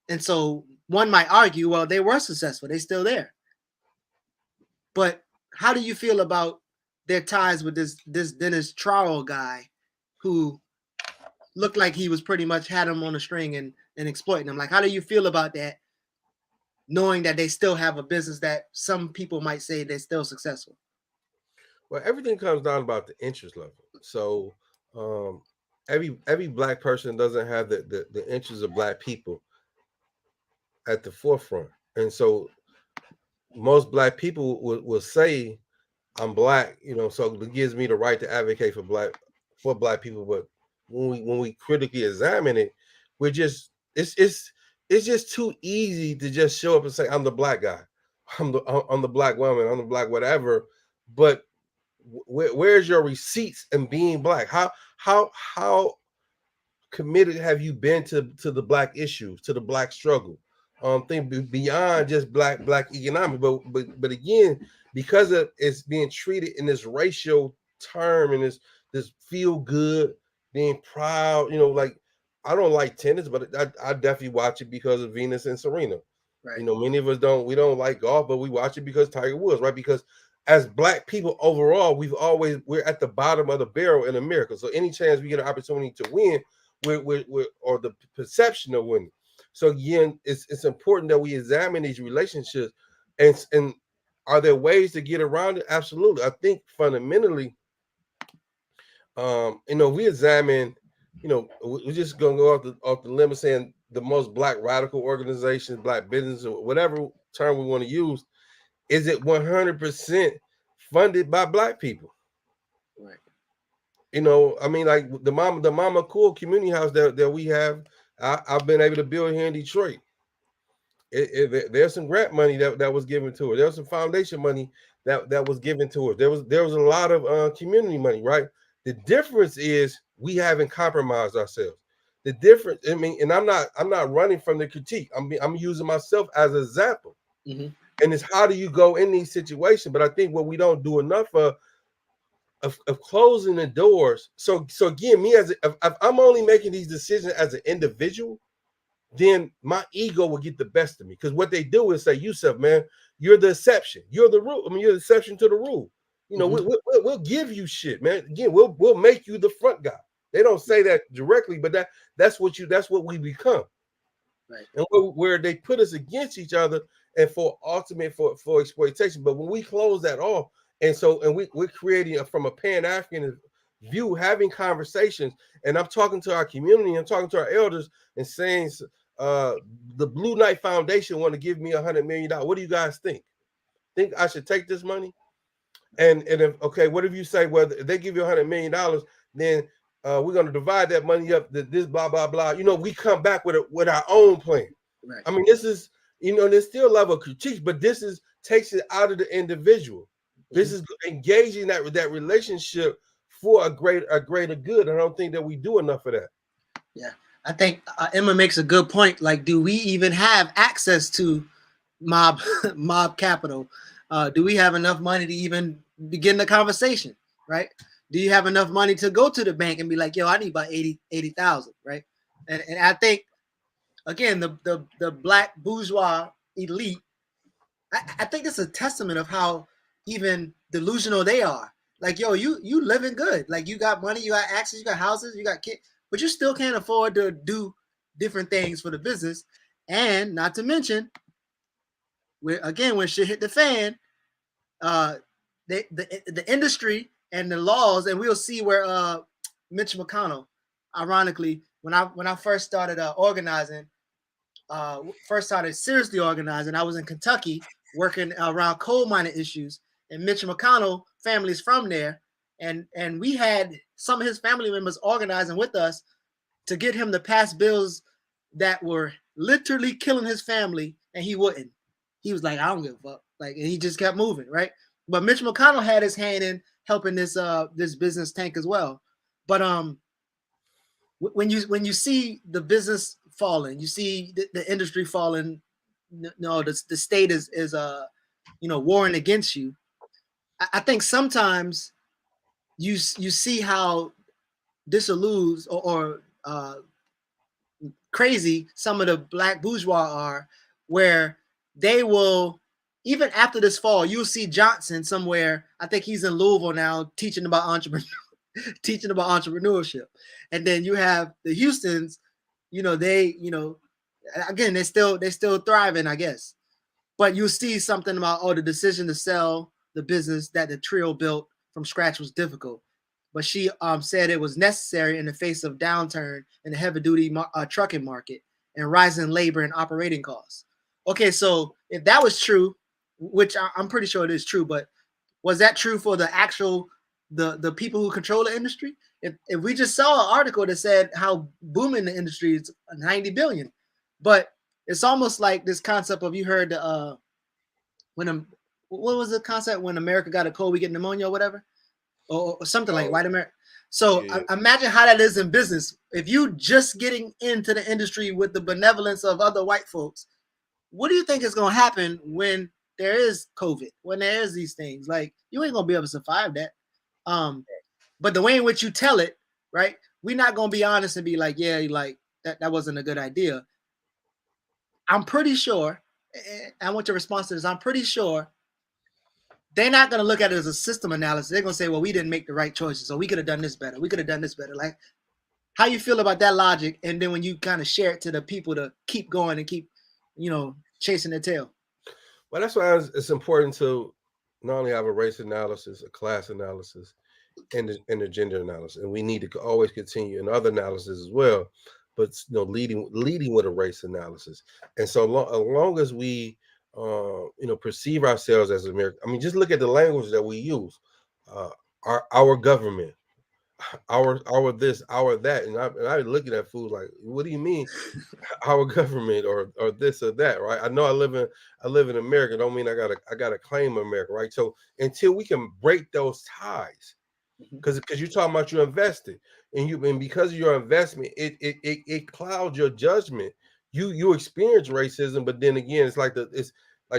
Speaker 2: And so one might argue, well, they were successful, they're still there. But how do you feel about their ties with this Dennis Trowell guy who looked like he was pretty much had him on a string and exploiting him? Like, how do you feel about that, knowing that they still have a business that some people might say they're still successful?
Speaker 3: Well, everything comes down about the interest level. So every black person doesn't have the interests of black people at the forefront. And so most black people will say, I'm black, so it gives me the right to advocate for black people. But when we critically examine it, we're just it's just too easy to just show up and say, I'm the black guy, I'm the black woman, I'm the black whatever. But where's your receipts in being black? How committed have you been to the black issues, to the black struggle? Think beyond just black economics, but again, because it's being treated in this racial term and this feel good, being proud, like I don't like tennis, but I definitely watch it because of Venus and Serena.
Speaker 2: Right.
Speaker 3: Many of us don't like golf, but we watch it because Tiger Woods, right? Because as black people overall, we're at the bottom of the barrel in America. So any chance we get an opportunity to win, we're or the perception of winning. So again, it's important that we examine these relationships, and are there ways to get around it? Absolutely. I think fundamentally, we examine, we're just gonna go off the limb saying the most black radical organizations, black business, or whatever term we want to use, is it 100% funded by black people?
Speaker 2: Right.
Speaker 3: I mean, like the Mama Cool community house that we have, I've been able to build here in Detroit. There's some grant money that was given to her. There was some foundation money that was given to her. There was a lot of community money, right? The difference is we haven't compromised ourselves. The difference, I mean, and I'm not running from the critique. I'm using myself as an example.
Speaker 2: Mm-hmm.
Speaker 3: And it's how do you go in these situations? But I think what we don't do enough of closing the doors. So again, me if I'm only making these decisions as an individual, then my ego will get the best of me. Because what they do is say, Yusef, man, you're the exception. You're the rule. I mean, you're the exception to the rule.
Speaker 2: Mm-hmm.
Speaker 3: We'll give you shit, man. Again, we'll make you the front guy. They don't say that directly, but that's what we become.
Speaker 2: Right.
Speaker 3: And where they put us against each other and for exploitation. But when we close that off, and we're creating from a Pan-African view, having conversations, and I'm talking to our community, I'm talking to our elders and saying, the Blue Knight Foundation want to give me $100 million. What do you guys think? Think I should take this money? And if what if you say, well, if they give you $100 million, then we're going to divide that money up. This blah blah blah. We come back with our own plan.
Speaker 2: Right.
Speaker 3: I mean, this is there's still a level of critique, but this takes it out of the individual. This is engaging that relationship for a greater good. I don't think that we do enough of that.
Speaker 2: Yeah, I think Emma makes a good point. Like, do we even have access to mob capital? Do we have enough money to even begin the conversation? Right? Do you have enough money to go to the bank and be like, yo, I need about 80,000, right? And I think again, the black bourgeois elite, I think that's a testament of how even delusional they are. Like, yo, you living good. Like, you got money, you got access, you got houses, you got kids, but you still can't afford to do different things for the business. And not to mention, when shit hit the fan, the industry and the laws, and we'll see where Mitch McConnell, ironically, when I first started organizing, first started seriously organizing, I was in Kentucky working around coal mining issues, and Mitch McConnell family is from there, and we had some of his family members organizing with us to get him to pass bills that were literally killing his family, and he wouldn't. He was like, I don't give a fuck. Like, and he just kept moving, right? But Mitch McConnell had his hand in helping this business tank as well. But when you see the business falling, you see the industry falling. No, the state is warring against you. I think sometimes you see how dissolute or crazy some of the black bourgeois are, where they will, even after this fall, you'll see Johnson somewhere. I think he's in Louisville now teaching about entrepreneurship. And then you have the Houstons, again, they're still thriving, I guess. But you see something about, the decision to sell the business that the trio built from scratch was difficult. But she said it was necessary in the face of downturn in the heavy-duty trucking market and rising labor and operating costs. Okay, so if that was true, which I'm pretty sure it is true, but was that true for the actual the people who control the industry? If we just saw an article that said how booming the industry is, 90 billion, but it's almost like this concept of, you heard what was the concept when America got a cold, we get pneumonia or whatever, or something like white America. So yeah. Imagine how that is in business. If you just getting into the industry with the benevolence of other white folks, what do you think is going to happen when there is COVID, when there is these things? Like, you ain't going to be able to survive that. But the way in which you tell it, right? We're not going to be honest and be like, yeah, like that wasn't a good idea. I'm pretty sure, I want your response to this. I'm pretty sure they're not going to look at it as a system analysis. They're going to say, well, we didn't make the right choices, so we could have done this better. We could have done this better. Like, how you feel about that logic? And then when you kind of share it to the people to keep going and keep, chasing their tail.
Speaker 3: Well, that's why it's important to not only have a race analysis, a class analysis, and a gender analysis, and we need to always continue in other analysis as well. But leading with a race analysis, and so as long as we perceive ourselves as American, I mean, just look at the language that we use. Our government, our this, our that, and I looking at food like, what do you mean, our government or this or that, right? I know I live in America, don't mean I gotta claim America, right? So until we can break those ties, because you're talking about you invested, and because of your investment, it clouds your judgment. You experience racism, but then again, it's like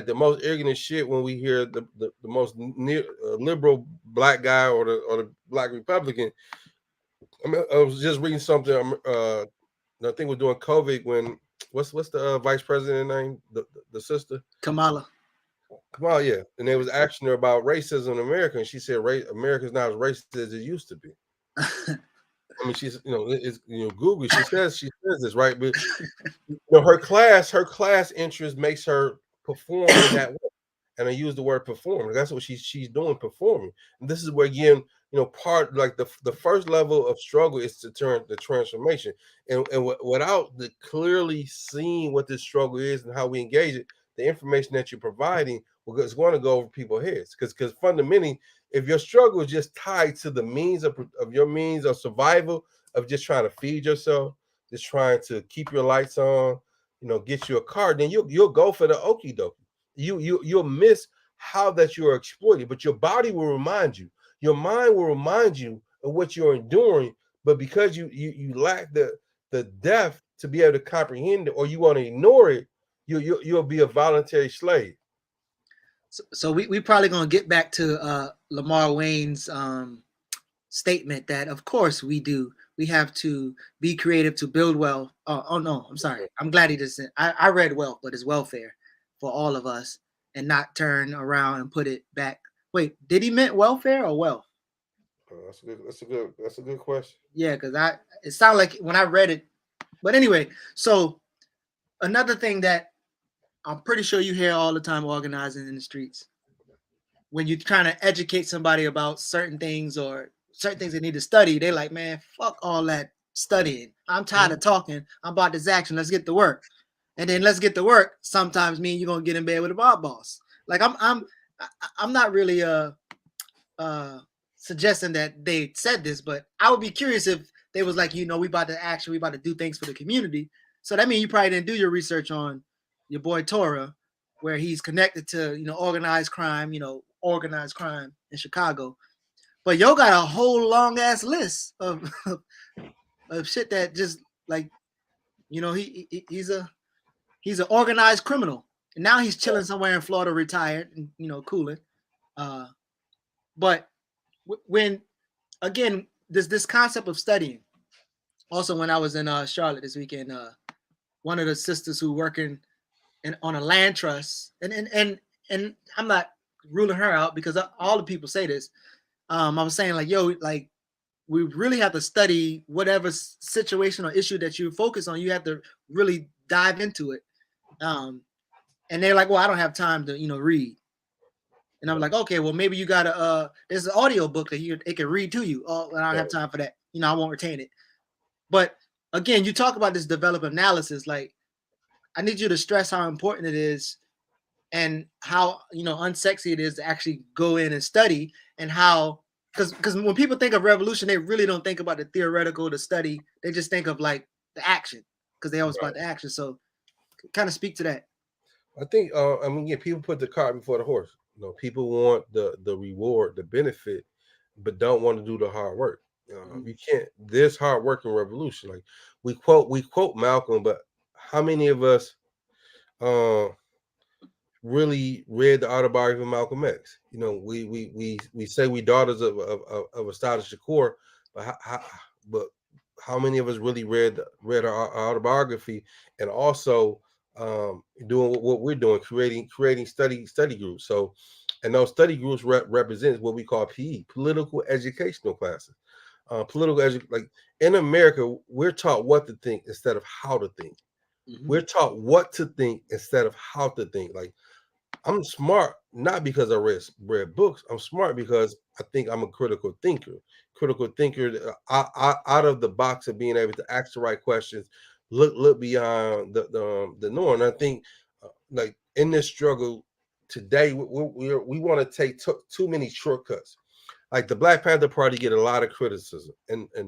Speaker 3: the most ignorant shit when we hear the most liberal black guy or the black Republican. I mean, I was just reading something. I think we're doing COVID when what's the vice president name? The sister
Speaker 2: Kamala,
Speaker 3: yeah, and they was asking her about racism in America, and she said, America's not as racist as it used to be. I mean, she's it's Google. She says this, right? But her class interest makes her perform in that way. And I use the word perform. That's what she's doing, performing. And this is where, again, part like the first level of struggle is to turn the transformation. And without the clearly seeing what this struggle is and how we engage it, the information that you're providing is going to go over people's heads. Because fundamentally, if your struggle is just tied to the means of your means of survival, of just trying to feed yourself, just trying to keep your lights on, get you a car, then you'll go for the okie dokie. You'll miss how that you are exploited, but your body will remind you, your mind will remind you of what you're enduring. But because you lack the depth to be able to comprehend it, or you want to ignore it, you'll be a voluntary slave.
Speaker 2: So we probably gonna get back to Lamar Wayne's statement that of course we have to be creative to build wealth. Oh no, I'm sorry. I'm glad he just said I read wealth, but it's welfare for all of us, and not turn around and put it back. Wait, did he meant welfare or wealth?
Speaker 3: That's a good question.
Speaker 2: Yeah, because it sounded like when I read it. But anyway, so another thing that I'm pretty sure you hear all the time organizing in the streets, when you're trying to educate somebody about certain things or certain things they need to study, they're like, man, fuck all that studying. I'm tired of talking. I'm about this action. Let's get to work. And then let's get to work sometimes mean you're gonna get in bed with a mob boss. Like I'm not really suggesting that they said this, but I would be curious if they was like, we about to action, we about to do things for the community. So that means you probably didn't do your research on your boy Torah, where he's connected to organized crime in Chicago. But yo got a whole long ass list of of shit that just like, he's an organized criminal, and now he's chilling somewhere in Florida, retired, and cooling. But when again, this concept of studying. Also, when I was in Charlotte this weekend, one of the sisters who working on a land trust, and I'm not ruling her out because all the people say this. I was saying like, yo, like we really have to study whatever situation or issue that you focus on. You have to really dive into it. And they're like, well, I don't have time to read. And I'm like, okay, well, maybe you got there's an audio book that it can read to you. Oh, I don't have time for that. I won't retain it. But again, you talk about this development analysis. Like, I need you to stress how important it is and how, unsexy it is to actually go in and study, and how, because when people think of revolution, they really don't think about the theoretical, the study. They just think of like the action, because they always about the action. So kind of speak to that.
Speaker 3: I think, people put the cart before the horse. People want the reward, the benefit, but don't want to do the hard work. You can't. There's hard work in revolution. Like we quote Malcolm, but how many of us really read the autobiography of Malcolm X? We say we daughters of Astada Shakur, but how many of us really read our autobiography, and also doing what we're doing, creating study groups? So, and those study groups represents what we call PE, political educational classes. Like in America, we're taught what to think instead of how to think. We're taught what to think instead of how to think. Like, I'm smart not because I read books. I'm smart because I think I'm a critical thinker. Out of the box of being able to ask the right questions, look beyond the norm. And I think like in this struggle today, we want to take too many shortcuts. Like the Black Panther Party get a lot of criticism, and a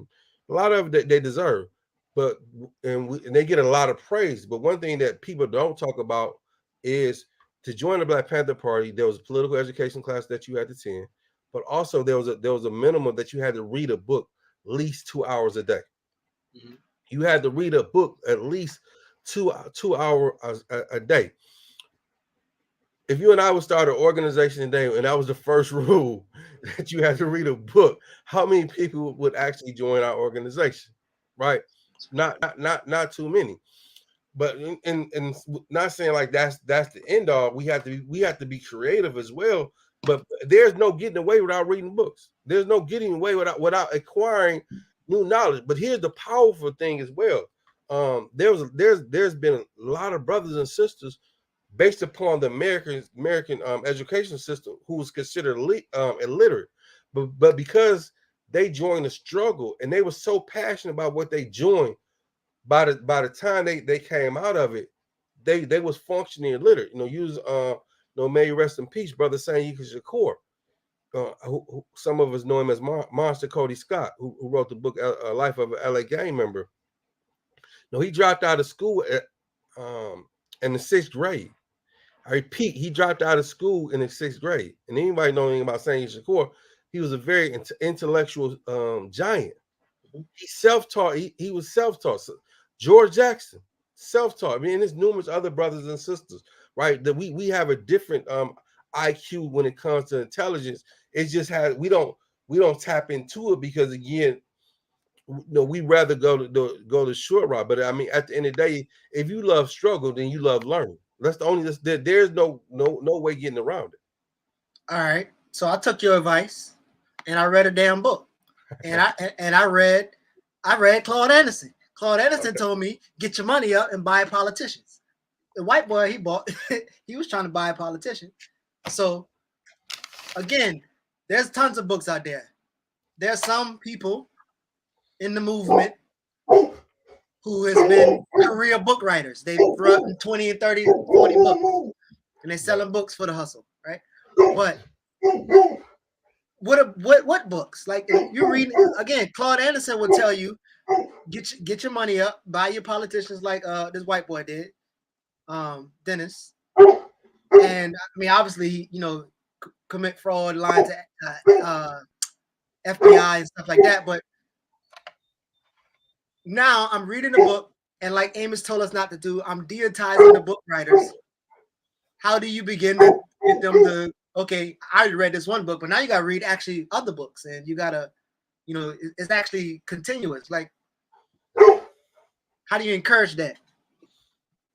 Speaker 3: lot of it they deserve, but and they get a lot of praise. But one thing that people don't talk about is, to join the Black Panther Party, there was a political education class that you had to attend, but also there was a minimum that you had to read a book at least 2 hours a day. You had to read a book at least two hours a day. If you and I would start an organization today, and that was the first rule that you had to read a book, how many people would actually join our organization? Right? Not too many. But and not saying like that's the end all. We have to be creative as well. But there's no getting away without reading books. There's no getting away without acquiring new knowledge. But here's the powerful thing as well. There's been a lot of brothers and sisters based upon the American education system who was considered illiterate, but because they joined the struggle and they were so passionate about what they joined, by the time they came out of it, they was functioning illiterate. May you rest in peace, brother Geechee Yusef Shakur. Who some of us know him as Monster Cody Scott, who wrote the book Life of an LA Gang Member. He dropped out of school in the 6th grade. I repeat, he dropped out of school in the 6th grade. And anybody know anything about Geechee Shakur, he was a very intellectual giant. He self-taught. He was self-taught. So George Jackson, self-taught. I mean, there's numerous other brothers and sisters, right? That we have a different IQ when it comes to intelligence. It's just we don't tap into it because, again, we rather go the short route. But I mean, at the end of the day, if you love struggle, then you love learning. That's the only. There's no way getting around it.
Speaker 2: All right. So I took your advice, and I read a damn book, and I read Claude Anderson. Claude Anderson told me, get your money up and buy politicians. The white boy he was trying to buy a politician. So again, there's tons of books out there. There's some people in the movement who has been career book writers. They've written 20 and 30, 40 books, and they're selling books for the hustle, right? But what books? Like, if you read again, Claude Anderson would tell you, get your money up, buy your politicians like this white boy did, Dennis. And I mean, obviously, commit fraud, lying to FBI and stuff like that. But now I'm reading the book, and like Amos told us not to do, I'm demonetizing the book writers. How do you begin to get them to? Okay, I already read this one book, but now you got to read actually other books, and you gotta, it's actually continuous. Like, how do you encourage that?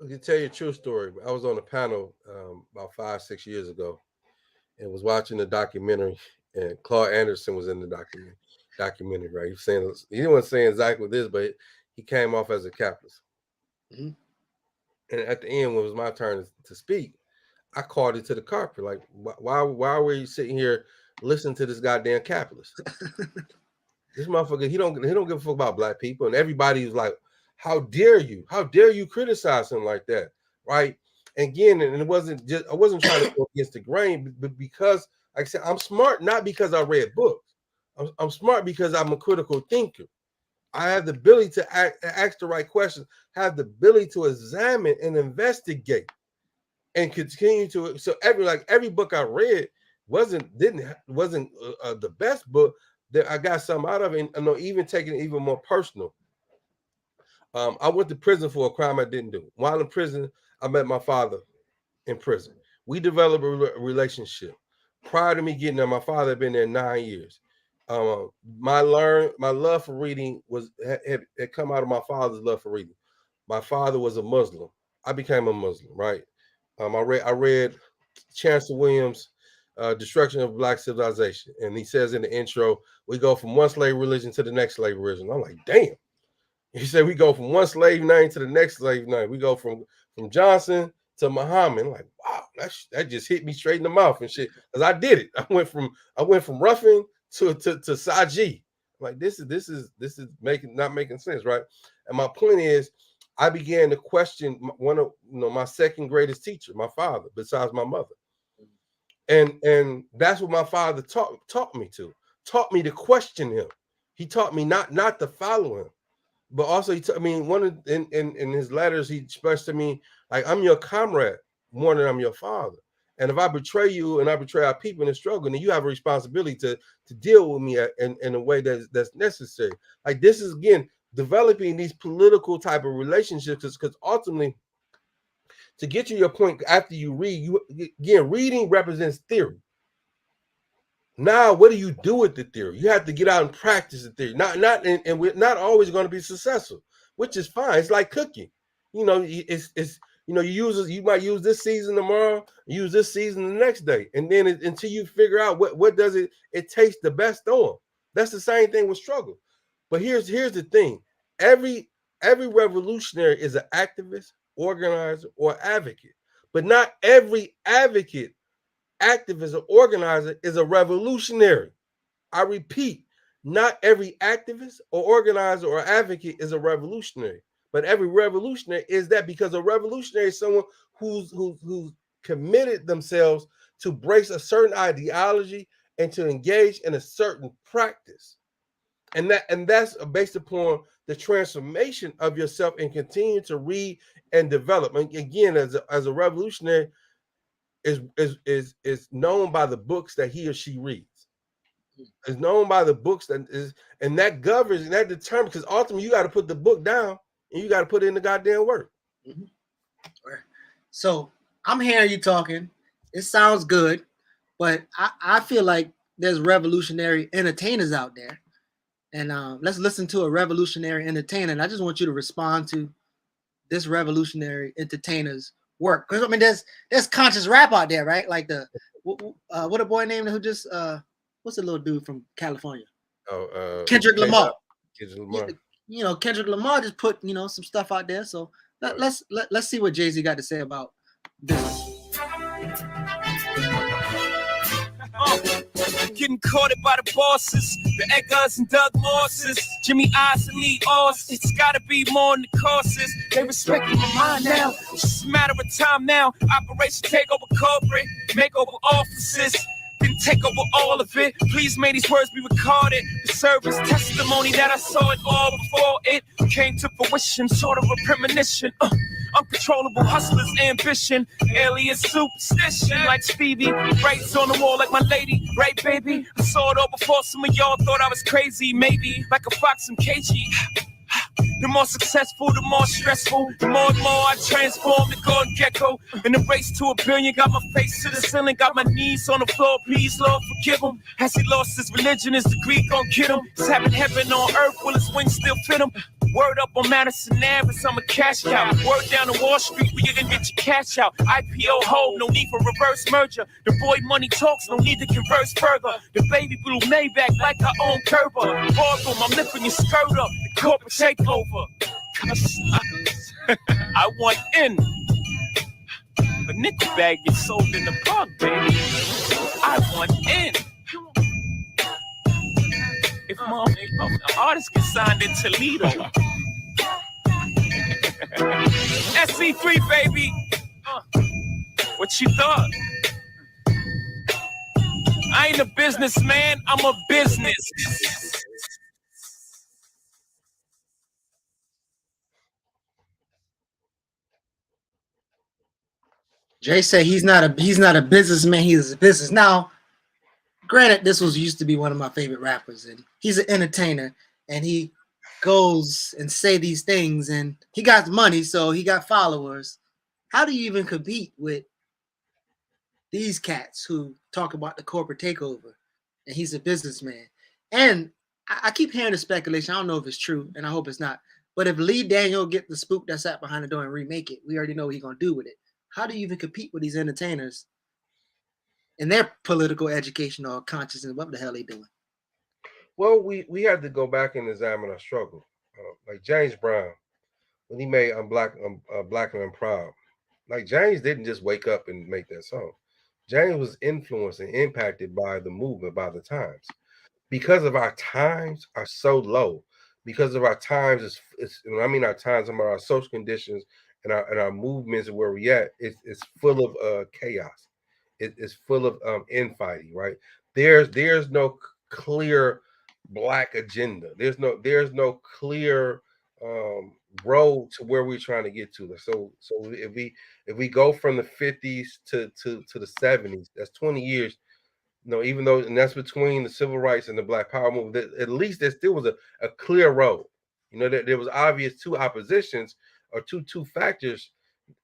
Speaker 3: I can tell you a true story. I was on a panel about 5-6 years ago, and was watching the documentary, and Claude Anderson was in the documentary, right? He wasn't saying exactly this, but he came off as a capitalist. Mm-hmm. And at the end, when it was my turn to speak, I called it to the carpet. Like, why were you sitting here listening to this goddamn capitalist? This motherfucker, he don't give a fuck about black people. And everybody was like, how dare you? How dare you criticize him like that? Right. And again, and I wasn't trying to go against the grain, but because, like I said, I'm smart, not because I read books. I'm smart because I'm a critical thinker. I have the ability to ask the right questions, have the ability to examine and investigate and continue to. So every book I read wasn't the best book that I got something out of it. And even taking it even more personal. I went to prison for a crime I didn't do. While in prison, I met my father in prison. We developed a relationship. Prior to me getting there, my father had been there 9 years. My love for reading had come out of my father's love for reading. My father was a Muslim. I became a Muslim, right? I read Chancellor Williams' Destruction of Black Civilization, and he says in the intro, we go from one slave religion to the next slave religion. I'm like, damn. He said we go from one slave name to the next slave name. We go from Johnson to Muhammad. I'm like, wow, that just hit me straight in the mouth and shit. Because I did it. I went from Ruffin to Saji. I'm like, this is not making sense, right? And my point is, I began to question one of my second greatest teacher, my father, besides my mother. And that's what my father taught me to question him. He taught me not to follow him. But also, in his letters, he expressed to me, like, I'm your comrade more than I'm your father. And if I betray you and I betray our people in the struggle, then you have a responsibility to deal with me in a way that's necessary. Like, this is, again, developing these political type of relationships, because ultimately, to get to your point, after you read, reading represents theory. Now, what do you do with the theory? You have to get out and practice the theory. And we're not always going to be successful, which is fine. It's like cooking. You might use this season tomorrow, use this season the next day, and then until you figure out what does it tastes the best on. That's the same thing with struggle. But here's the thing: every revolutionary is an activist, organizer, or advocate, but not every advocate, activist, or organizer is a revolutionary. I repeat, not every activist or organizer or advocate is a revolutionary, but every revolutionary is that, because a revolutionary is someone who's committed themselves to embrace a certain ideology and to engage in a certain practice. And that's based upon the transformation of yourself and continue to read and develop. And again, as a revolutionary, is known by the books that he or she reads. Is known by the books that governs and that determines, because ultimately you got to put the book down and you got to put in the goddamn work.
Speaker 2: Mm-hmm. So I'm hearing you talking. It sounds good, but I feel like there's revolutionary entertainers out there, and let's listen to a revolutionary entertainer. And I just want you to respond to this revolutionary entertainer's work, because there's conscious rap out there, right? Like what a boy named who just what's the little dude from California? Kendrick Lamar. Kendrick Lamar just put some stuff out there. So let's see what Jay-Z got to say about this.
Speaker 4: Getting caught by the bosses, the Eggers and Doug Morses, Jimmy Ives and Lee Oz. It's gotta be more than the courses. They respect my mind now. It's just a matter of time now. Operation Takeover Corporate, makeover offices. Then take over all of it. Please may these words be recorded. The service testimony that I saw it all before it came to fruition. Sort of a premonition. Uncontrollable hustler's ambition, alias superstition, like Stevie. Writes on the wall like my lady, right, baby? I saw it all before some of y'all thought I was crazy, maybe like a fox from Geechee. The more successful, the more stressful. The more and more I transform the golden gecko. In the race to $1 billion, got my face to the ceiling, got my knees on the floor. Please, Lord, forgive him. Has he lost his religion? Is the Greek gonna get him? He's having heaven on earth, will his wings still fit him? Word up on Madison Ave, I'm a cash out. Word down to Wall Street, we can get your cash out. IPO hold, no need for reverse merger. The boy money talks, no need to converse further. The baby blue Maybach like I own Kerber. Boardroom, I'm lifting your skirt up. The corporate takeover. I want in. A nickel bag gets sold in the park, baby. I want in. If an artist gets signed in Toledo. SC3, baby. What you thought? I ain't a businessman, I'm a business.
Speaker 2: Jay said he's not a businessman, he's a business. Now, granted, this used to be one of my favorite rappers, and he's an entertainer, and he goes and say these things, and he got money, so he got followers. How do you even compete with these cats who talk about the corporate takeover, and he's a businessman? And I keep hearing the speculation. I don't know if it's true, and I hope it's not. But if Lee Daniel get the spook that's sat behind the door and remake it, we already know what he's gonna do with it. How do you even compete with these entertainers in their political education or consciousness? What the hell they doing?
Speaker 3: Well, we had to go back and examine our struggle. Like James Brown, when he made "I'm Black and I'm Proud," like James didn't just wake up and make that song. James was influenced and impacted by the movement, by the times. Because of our times are so low, because of our times, when I mean our times, I'm about our social conditions and our movements and where we at, it's full of chaos. It's full of infighting, right? There's no clear Black agenda. There's no clear road to where we're trying to get to. So if we go from the 50s to the 70s, that's 20 years. Even though, and that's between the civil rights and the Black Power movement, at least there still was a clear road. There was obvious two oppositions or two factors,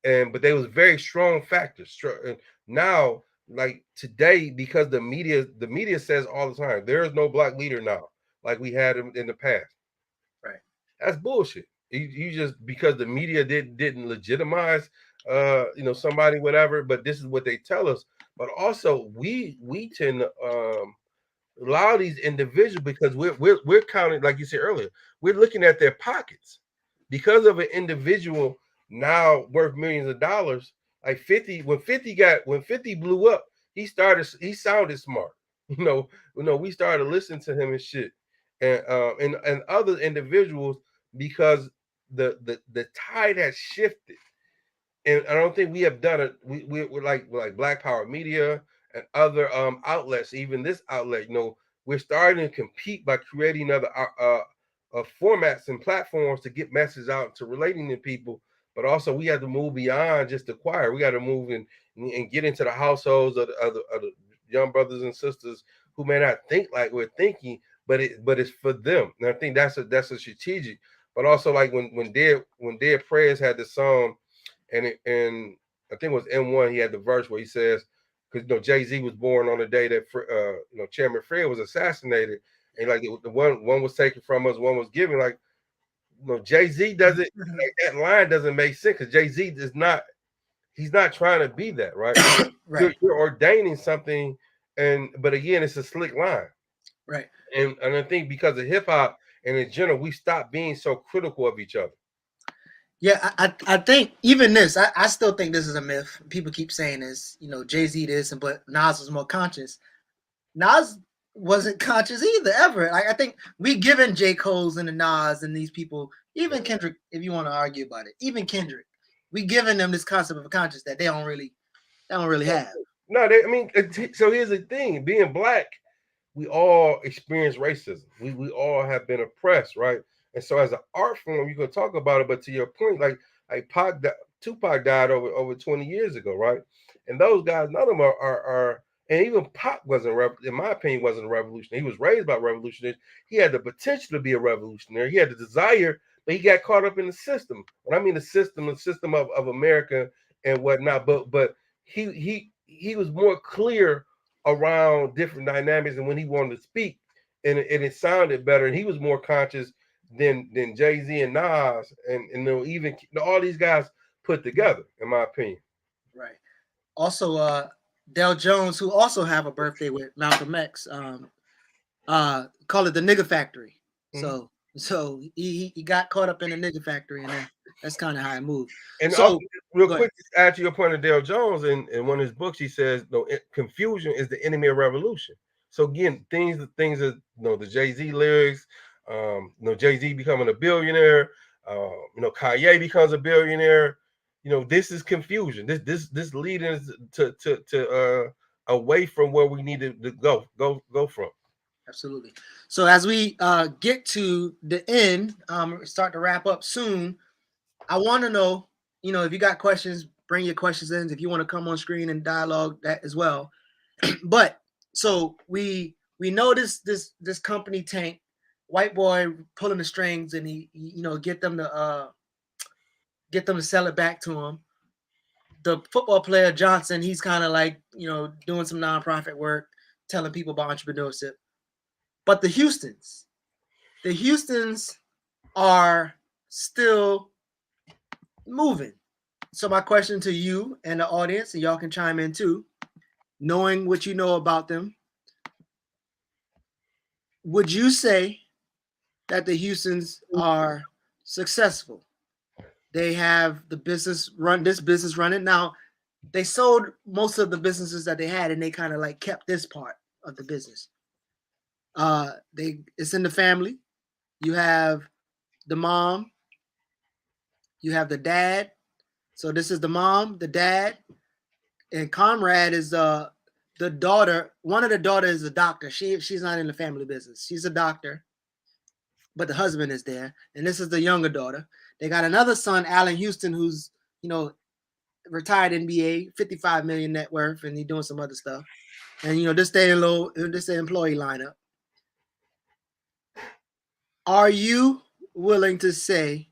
Speaker 3: but they was very strong factors. And now, like today, because the media says all the time, there is no Black leader now, like we had in the past.
Speaker 2: Right.
Speaker 3: That's bullshit. You just, because the media didn't legitimize somebody, whatever, but this is what they tell us. But also we tend to allow these individuals, because we're counting, like you said earlier, we're looking at their pockets. Because of an individual now worth millions of dollars, like 50, when 50 blew up, he sounded smart. We started listening to him and shit. And other individuals, because the tide has shifted. And I don't think we have done it. We're like Black Power Media and other outlets, even this outlet. We're starting to compete by creating other formats and platforms to get messages out to relating to people. But also, we have to move beyond just the choir. We got to move and get into the households of the young brothers and sisters who may not think like we're thinking, but it's for them. And I think that's a strategic. But also, like when Dead Prayers had the song. And I think it was M1. He had the verse where he says, because Jay-Z was born on the day that Chairman Fred was assassinated, and like the one was taken from us, one was given. Like Jay-Z doesn't, like, that line doesn't make sense, because Jay-Z is not, he's not trying to be that, right?
Speaker 2: Right.
Speaker 3: You're ordaining something, but again, it's a slick line,
Speaker 2: right?
Speaker 3: And I think because of hip hop and in general, we stopped being so critical of each other.
Speaker 2: Yeah, I think even this, I still think this is a myth. People keep saying this, Jay-Z this, but Nas was more conscious. Nas wasn't conscious either, ever. Like, I think we given J. Cole's and the Nas and these people, even Kendrick, if you want to argue about it, even Kendrick, we giving them this concept of a conscience that they don't really have.
Speaker 3: No, so here's the thing: being Black, we all experience racism. We all have been oppressed, right? And so, as an art form, you can talk about it. But to your point, like Tupac died over 20 years ago, right? And those guys, none of them are and even Pac wasn't, in my opinion, wasn't a revolutionary. He was raised by revolutionaries. He had the potential to be a revolutionary. He had the desire, but he got caught up in the system. When I mean the system of America and whatnot, but he was more clear around different dynamics, and when he wanted to speak, and it sounded better, and he was more conscious than Jay-Z and Nas and even all these guys put together, in my opinion.
Speaker 2: Right. Also, Del Jones, who also have a birthday with Malcolm X, call it the nigga factory.
Speaker 3: Mm-hmm.
Speaker 2: So he got caught up in the nigga factory, and that's kind of how it moved.
Speaker 3: And
Speaker 2: so
Speaker 3: real quick, to add to your point of Del Jones, in one of his books, he says, confusion is the enemy of revolution. So again, things that the Jay-Z lyrics, Jay-Z becoming a billionaire, Kanye becomes a billionaire. This is confusion. This leading us to away from where we need to go from.
Speaker 2: Absolutely. So as we get to the end, start to wrap up soon, I want to know, if you got questions, bring your questions in. If you want to come on screen and dialogue that as well. But so we noticed this company Tank, white boy pulling the strings, and he get them to sell it back to him. The football player Johnson, he's kind of like doing some nonprofit work, telling people about entrepreneurship. But the Houstons are still moving. So my question to you and the audience, and y'all can chime in too, knowing what you know about them, would you say that the Houstons are successful? They have this business running. Now, they sold most of the businesses that they had, and they kind of like kept this part of the business. It's in the family. You have the mom, you have the dad. So this is the mom, the dad, and Comrade is the daughter. One of the daughters is a doctor. She's not in the family business. She's a doctor, but the husband is there. And this is the younger daughter. They got another son, Allen Houston, who's retired NBA, 55 million net worth, and he's doing some other stuff. And this the employee lineup. Are you willing to say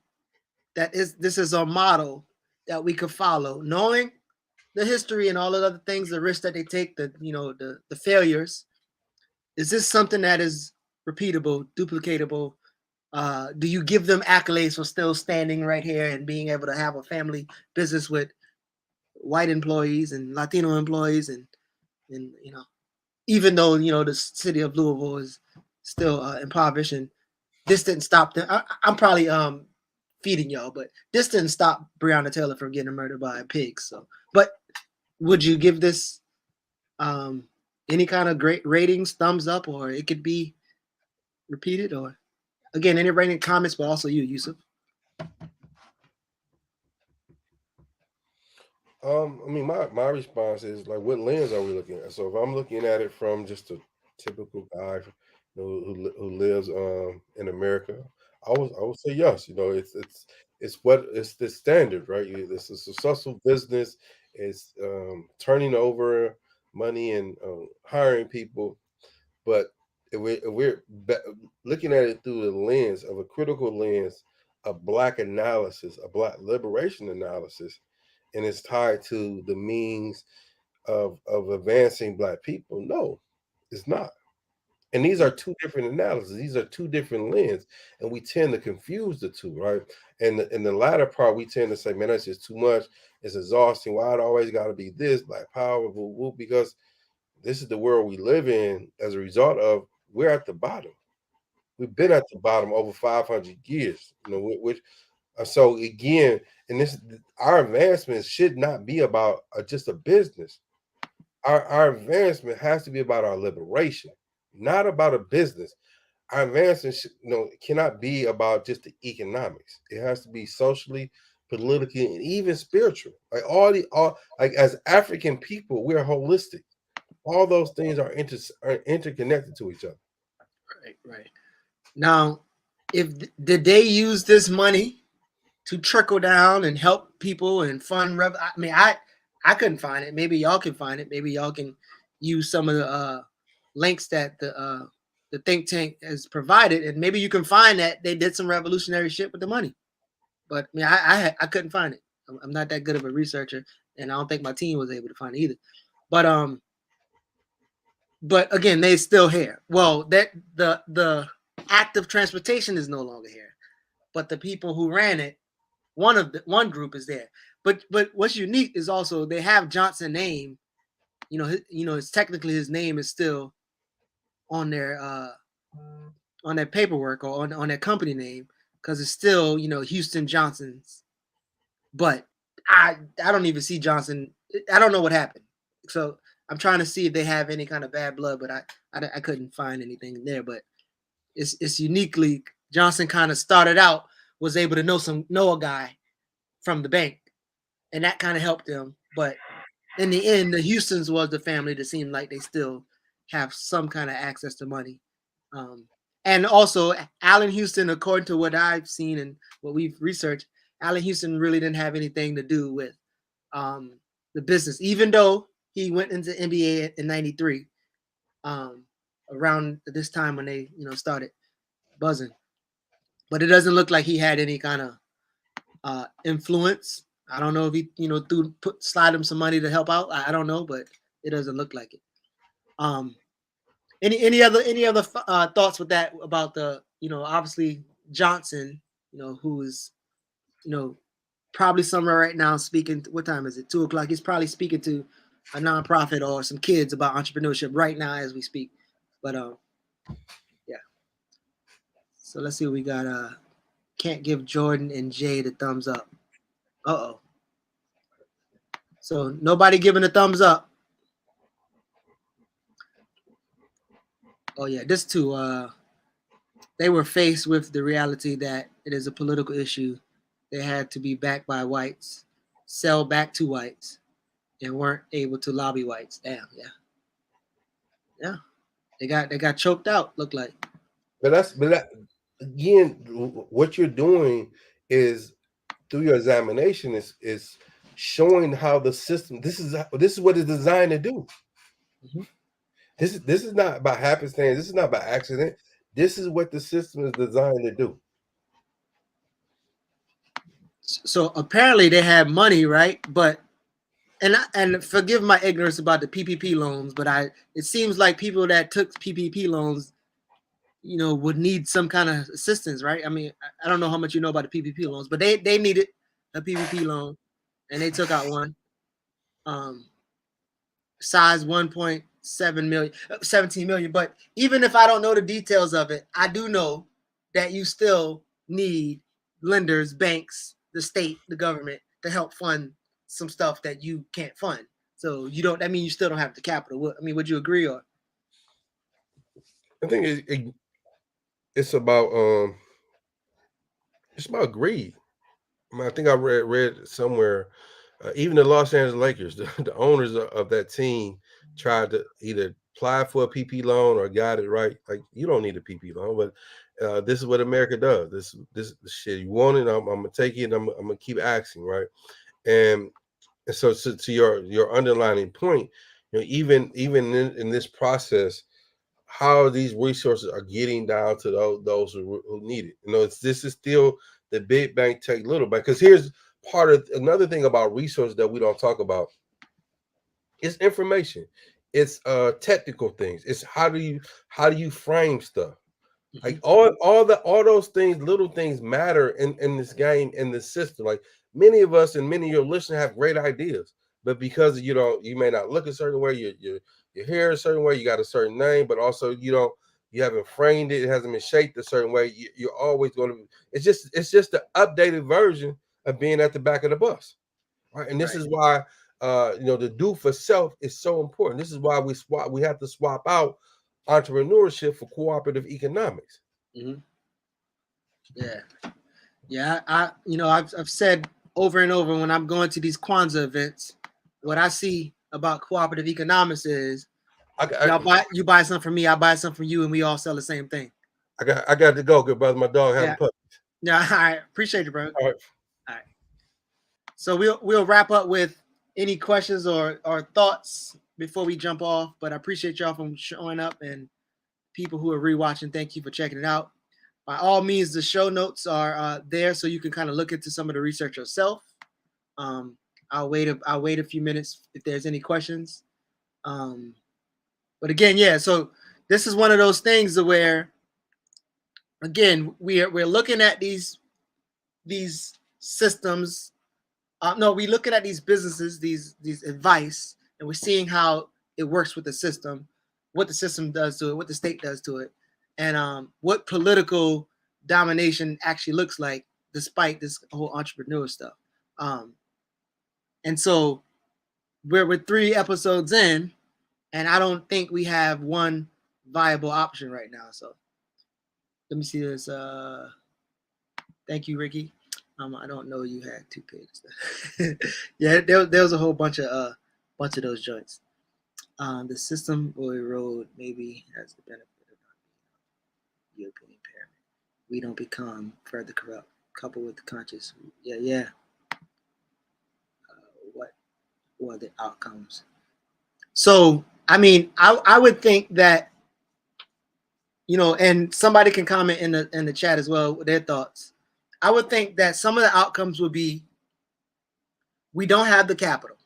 Speaker 2: that this is a model that we could follow, knowing the history and all the other things, the risks that they take, the failures? Is this something that is repeatable, duplicatable? Do you give them accolades for still standing right here and being able to have a family business with white employees and Latino employees, and even though the city of Louisville is still impoverished, and this didn't stop them. I'm probably feeding y'all, but this didn't stop Breonna Taylor from getting murdered by a pig. So, but would you give this any kind of great ratings, thumbs up, or it could be repeated? Or again, any rating comments, but also you, Yusef.
Speaker 3: My response is like, what lens are we looking at? So if I'm looking at it from just a typical guy who lives in America, I would say yes. It's the standard, right? It's a successful business. It's turning over money and hiring people. But if we're looking at it through the lens of a critical lens, a Black analysis, a Black liberation analysis, and it's tied to the means of advancing Black people, no, it's not. And these are two different analyses. These are two different lenses, and we tend to confuse the two, right? And in the latter part, we tend to say, man, that's just too much. It's exhausting. Why it always got to be this, Black power, because this is the world we live in. As a result of, we're at the bottom. We've been at the bottom over 500 years, which so again, and our advancement should not be about just a business. Our advancement has to be about our liberation, not about a business. Our advancement cannot be about just the economics. It has to be socially, politically, and even spiritual. Like as African people, we're holistic. All those things are interconnected to each other.
Speaker 2: Right. Now, did they use this money to trickle down and help people and fund I couldn't find it. Maybe y'all can find it. Maybe y'all can use some of the links that the the think tank has provided, and maybe you can find that they did some revolutionary shit with the money. But I mean, I couldn't find it. I'm not that good of a researcher, and I don't think my team was able to find it either. But again, they still here. Well, that the active transportation is no longer here, but the people who ran it, one group is there. But what's unique is also they have Johnson name. It's technically his name is still on their paperwork or on their company name because it's still Houston Johnson's. But I don't even see Johnson. I don't know what happened. So I'm trying to see if they have any kind of bad blood, but I couldn't find anything there. But it's uniquely Johnson kind of started out, was able to know a guy from the bank, and that kind of helped him. But in the end, the Houstons was the family that seemed like they still have some kind of access to money. And also Allen Houston, according to what I've seen and what we've researched, Allen Houston really didn't have anything to do with the business, even though he went into NBA in '93, around this time when they started buzzing. But it doesn't look like he had any kind of influence. I don't know if he slide him some money to help out. I don't know, but it doesn't look like it. Any other thoughts with that about the obviously Johnson, who is probably somewhere right now speaking. What time is it? 2:00. He's probably speaking to a nonprofit or some kids about entrepreneurship right now as we speak. But yeah. So let's see what we got. Can't give Jordan and Jay the thumbs up. Uh-oh. So nobody giving a thumbs up. Oh yeah, this too. They were faced with the reality that it is a political issue. They had to be backed by whites, sell back to whites, and weren't able to lobby whites. Damn, yeah. They got choked out. Look like.
Speaker 3: But again, what you're doing is through your examination is showing how the system. This is what it's designed to do.
Speaker 2: Mm-hmm.
Speaker 3: This is not by happenstance. This is not by accident. This is what the system is designed to do.
Speaker 2: So apparently they had money, right? But and forgive my ignorance about the PPP loans, but it seems like people that took PPP loans, would need some kind of assistance, right? I mean, I don't know how much you know about the PPP loans, but they needed a PPP loan, and they took out one, size 17 million. But even if I don't know the details of it, I do know that you still need lenders, banks, the state, the government to help fund some stuff that you can't fund. So that means you still don't have the capital. I mean, would you agree? Or
Speaker 3: I think it's about greed. I mean, I think I read somewhere, even the Los Angeles Lakers, the owners of that team tried to either apply for a PP loan or got it right. Like, you don't need a PP loan, but this is what America does. This shit, you want it, I'm gonna take it. I'm gonna keep asking, right? And so to your underlining point, even in this process, how these resources are getting down to those who need it. This is still the big bank take little bank. Because here's part of another thing about resources that we don't talk about. It's information. It's technical things. It's how do you frame stuff? Like all those things, little things matter in this game, in the system. Like, many of us and many of your listeners have great ideas, but because you may not look a certain way, your hair a certain way, you got a certain name, but also you haven't framed it, it hasn't been shaped a certain way. You're always going to. It's just the updated version of being at the back of the bus, right? And this is why the do for self is so important. This is why we have to swap out entrepreneurship for cooperative economics.
Speaker 2: Mm-hmm. Yeah. I've said over and over when I'm going to these Kwanzaa events, what I see about cooperative economics is you buy something from me, I buy something from you, and we all sell the same thing.
Speaker 3: I got to go, good brother. My dog having puppies.
Speaker 2: Yeah, all right. Appreciate you, bro.
Speaker 3: All
Speaker 2: right. So we'll wrap up with any questions or thoughts before we jump off. But I appreciate y'all from showing up, and people who are rewatching, thank you for checking it out. By all means, the show notes are there, so you can kind of look into some of the research yourself. I'll wait a few minutes if there's any questions. But again, yeah. So this is one of those things where, again, we're looking at these systems. No, we're looking at these businesses, these advice, and we're seeing how it works with the system, what the system does to it, what the state does to it, and what political domination actually looks like despite this whole entrepreneur stuff. And so we're 3 episodes in, and I don't think we have one viable option right now. So let me see this. Thank you, Ricky. I don't know you had 2 pages. Yeah, there was a whole bunch of those joints. The system will erode, maybe has the benefit of not being European impairment. We don't become further corrupt, coupled with the conscious. Yeah. What are the outcomes? So, I mean, I would think that, and somebody can comment in the chat as well with their thoughts. I would think that some of the outcomes would be, we don't have the capital,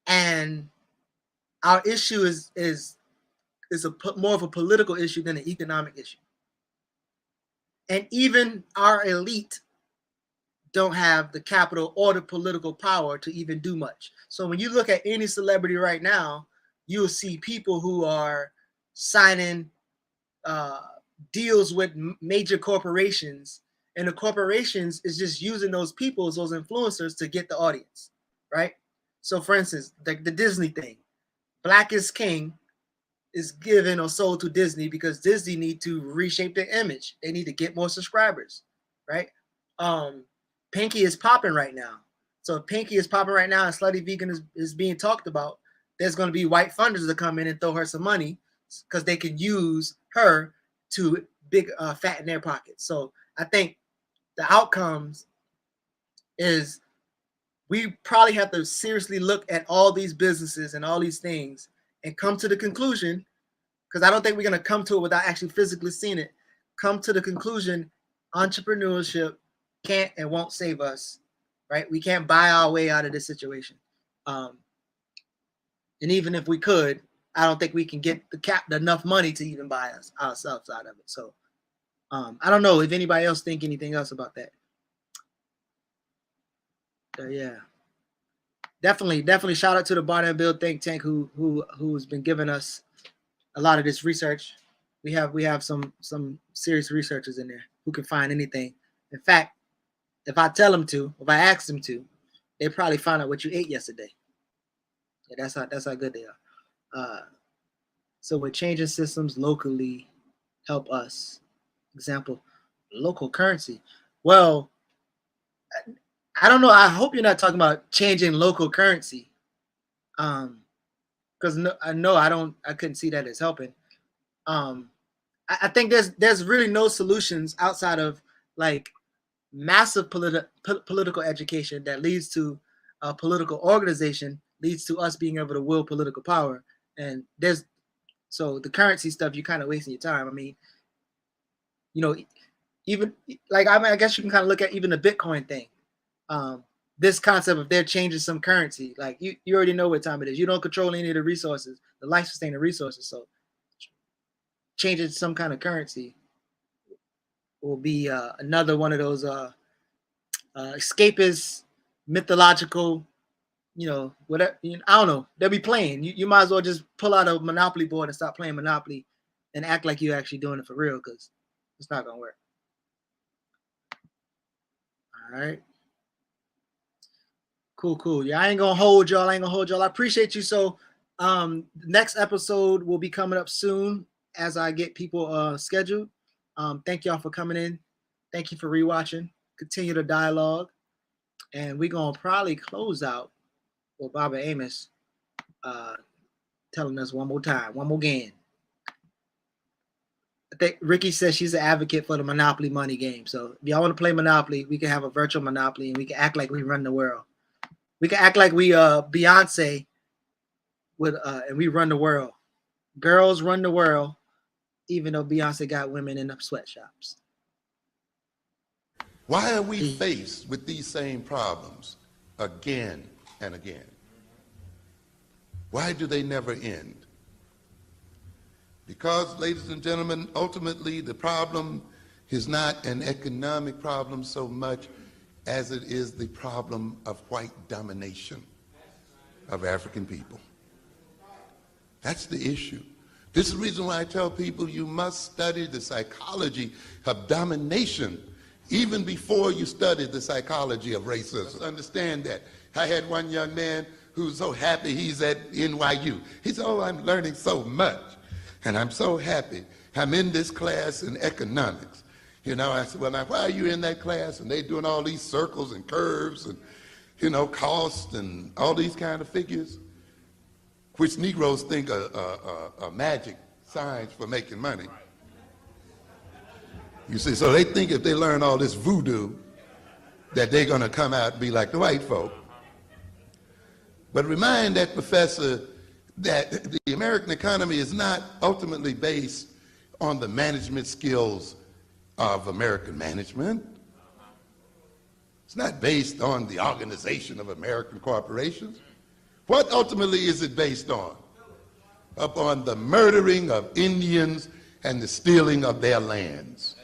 Speaker 2: and our issue is more of a political issue than an economic issue. And even our elite don't have the capital or the political power to even do much. So when you look at any celebrity right now, you'll see people who are signing deals with major corporations, and the corporations is just using those people, those influencers, to get the audience, right? So for instance, the Disney thing, Black is King is given or sold to Disney because Disney need to reshape their image. They need to get more subscribers, right? Pinky is popping right now. So if Pinky is popping right now and Slutty Vegan is being talked about, there's going to be white funders to come in and throw her some money because they can use her to fatten their pockets. So I think the outcomes is we probably have to seriously look at all these businesses and all these things and come to the conclusion, because I don't think we're going to come to it without actually physically seeing it, come to the conclusion entrepreneurship can't and won't save us, right? We can't buy our way out of this situation. And even if we could, I don't think we can get enough money to even buy ourselves out of it. So I don't know if anybody else think anything else about that. Yeah, definitely shout out to the Barnett and Bill think tank who's been giving us a lot of this research. We have some serious researchers in there who can find anything. In fact, if I tell them to, if I ask them to, they probably find out what you ate yesterday. Yeah, that's how good they are. So we're changing systems locally, help us. Example, local currency. Well, I don't know. I hope you're not talking about changing local currency. Because I couldn't see that as helping. I think there's really no solutions outside of like massive political education that leads to a political organization, leads to us being able to wield political power. And so the currency stuff, you're kind of wasting your time. I mean, even like, I guess you can kind of look at even the Bitcoin thing. This concept of they're changing some currency, like you already know what time it is. You don't control any of the resources, the life-sustaining resources. So changing some kind of currency will be another one of those escapist, mythological, whatever. I don't know. They'll be playing. You might as well just pull out a Monopoly board and stop playing Monopoly and act like you're actually doing it for real, because it's not going to work. All right. Cool. Yeah, I ain't gonna hold y'all. I appreciate you. So next episode will be coming up soon as I get people scheduled. Thank y'all for coming in. Thank you for rewatching. Continue the dialogue. And we're gonna probably close out with Baba Amos telling us one more again. I think Ricky says she's an advocate for the Monopoly money game. So if y'all want to play Monopoly, we can have a virtual Monopoly and we can act like we run the world. We can act like we Beyonce and we run the world. girls run the world, even though Beyonce got women in the sweatshops.
Speaker 1: Why are we faced with these same problems again and again? Why do they never end? Because, ladies and gentlemen, ultimately the problem is not an economic problem so much as it is the problem of white domination of African people. That's the issue. This is the reason why I tell people you must study the psychology of domination even before you study the psychology of racism. Understand that. I had one young man who's so happy he's at NYU. He said, oh, I'm learning so much, and I'm so happy. I'm in this class in economics. You know, I said, well, now, why are you in that class? And they're doing all these circles and curves and, you know, cost and all these kind of figures, which Negroes think are magic signs for making money. You see, so they think if they learn all this voodoo, that they're going to come out and be like the white folk. But remind that professor that the American economy is not ultimately based on the management skills of American management. It's not based on the organization of American corporations. What ultimately is it based on? Upon the murdering of Indians and the stealing of their lands.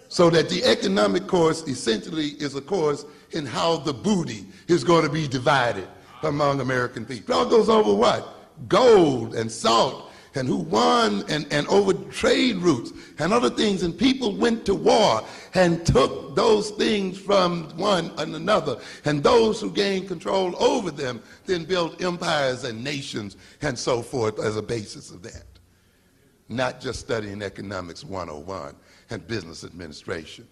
Speaker 1: So that the economic course essentially is a course in how the booty is going to be divided among American people. It all goes over what? Gold and salt, and who won, and over trade routes and other things. And people went to war and took those things from one and another. And those who gained control over them then built empires and nations and so forth as a basis of that. Not just studying economics 101 and business administration.